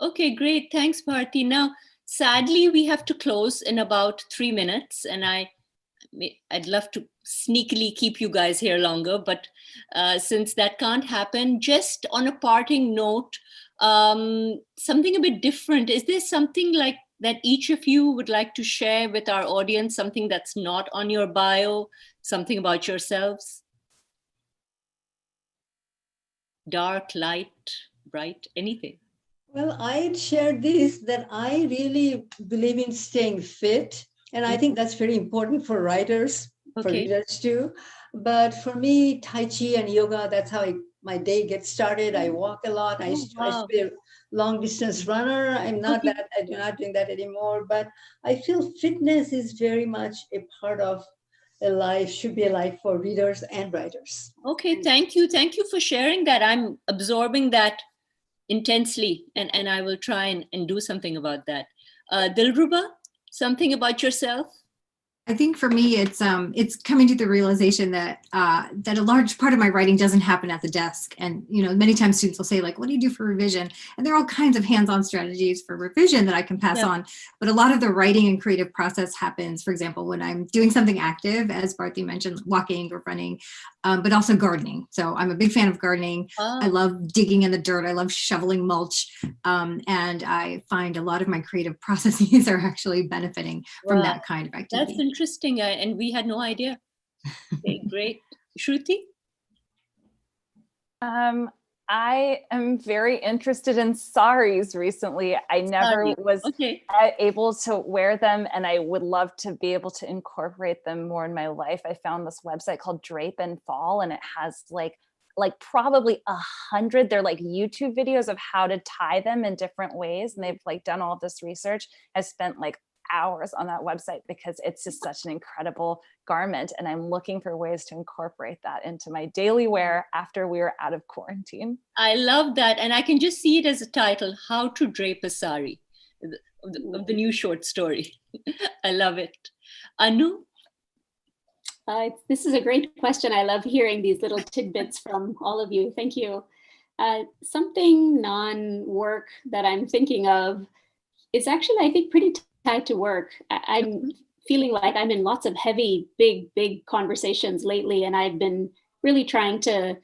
Okay, great. Thanks, Bharti. Now, sadly, we have to close in about 3 minutes, and I'd love to sneakily keep you guys here longer, but since that can't happen, just on a parting note, something a bit different. Is there something like that each of you would like to share with our audience, something that's not on your bio, something about yourselves? Dark, light, bright, anything? Well, I'd share this, that I really believe in staying fit. And I think that's very important for writers, for readers too. But for me, Tai Chi and yoga, that's how my day gets started. I walk a lot. I used to be a long distance runner. I'm not doing that anymore. But I feel fitness is very much a part of a life, should be a life for readers and writers. Okay, thank you. Thank you for sharing that. I'm absorbing that intensely, and I will try and do something about that. Dilruba, something about yourself? I think for me, it's coming to the realization that that a large part of my writing doesn't happen at the desk. And, you know, many times students will say, like, what do you do for revision? And there are all kinds of hands-on strategies for revision that I can pass on. But a lot of the writing and creative process happens, for example, when I'm doing something active, as Bharti mentioned, walking or running, but also gardening. So I'm a big fan of gardening. I love digging in the dirt. I love shoveling mulch. And I find a lot of my creative processes are actually benefiting from that kind of activity. That's interesting, and we had no idea. Okay, great. Shruti? I am very interested in saris recently. I never Sari. was Okay. able to wear them, and I would love to be able to incorporate them more in my life. I found this website called Drape and Fall, and it has like probably 100. They're like YouTube videos of how to tie them in different ways, and they've like done all this research. I spent like hours on that website because it's just such an incredible garment, and I'm looking for ways to incorporate that into my daily wear after we are out of quarantine. I love that. And I can just see it as a title, How to Drape a Sari, of the new short story. I love it. Anu? This is a great question. I love hearing these little tidbits from all of you. Thank you. Something non-work that I'm thinking of is actually, I think, pretty tied to work. I'm feeling like I'm in lots of heavy, big conversations lately, and I've been really trying to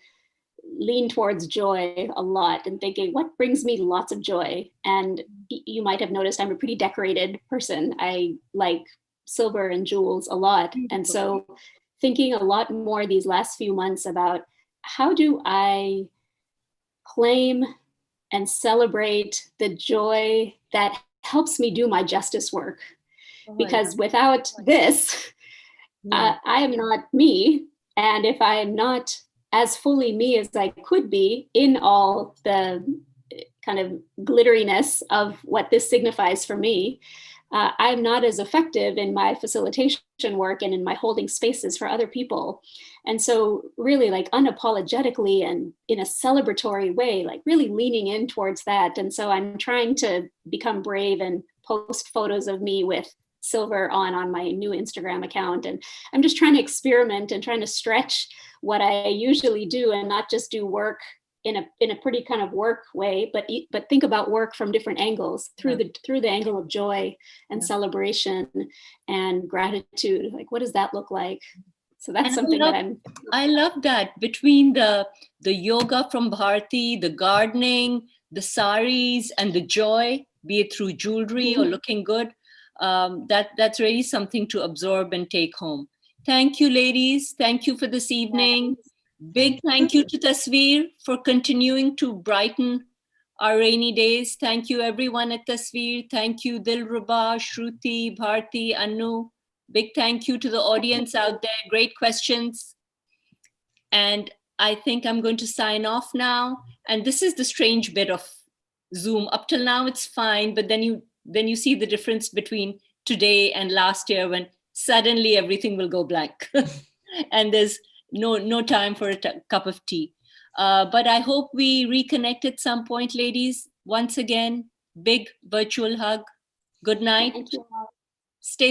lean towards joy a lot and thinking, what brings me lots of joy? And you might have noticed I'm a pretty decorated person. I like silver and jewels a lot. And so thinking a lot more these last few months about how do I claim and celebrate the joy that helps me do my justice work. Because without this, I am not me. And if I am not as fully me as I could be in all the kind of glitteriness of what this signifies for me, I'm not as effective in my facilitation work and in my holding spaces for other people. And so really like unapologetically and in a celebratory way, like really leaning in towards that. And so I'm trying to become brave and post photos of me with silver on my new Instagram account. And I'm just trying to experiment and trying to stretch what I usually do and not just do work in a pretty kind of work way, but think about work from different angles through the angle of joy and celebration and gratitude. Like, what does that look like? So that's something I love that between the yoga from Bharti, the gardening, the saris, and the joy, be it through jewelry or looking good. That's really something to absorb and take home. Thank you, ladies. Thank you for this evening. Big thank you to Tasveer for continuing to brighten our rainy days. Thank you, everyone at Tasveer. Thank you, Dilruba, Shruti, Bharti, Anu. Big thank you to the audience out there. Great questions. And I think I'm going to sign off now. And this is the strange bit of Zoom. Up till now, it's fine. But then you see the difference between today and last year when suddenly everything will go blank. And there's no time for a cup of tea. But I hope we reconnect at some point, ladies. Once again, big virtual hug. Good night. Thank you all.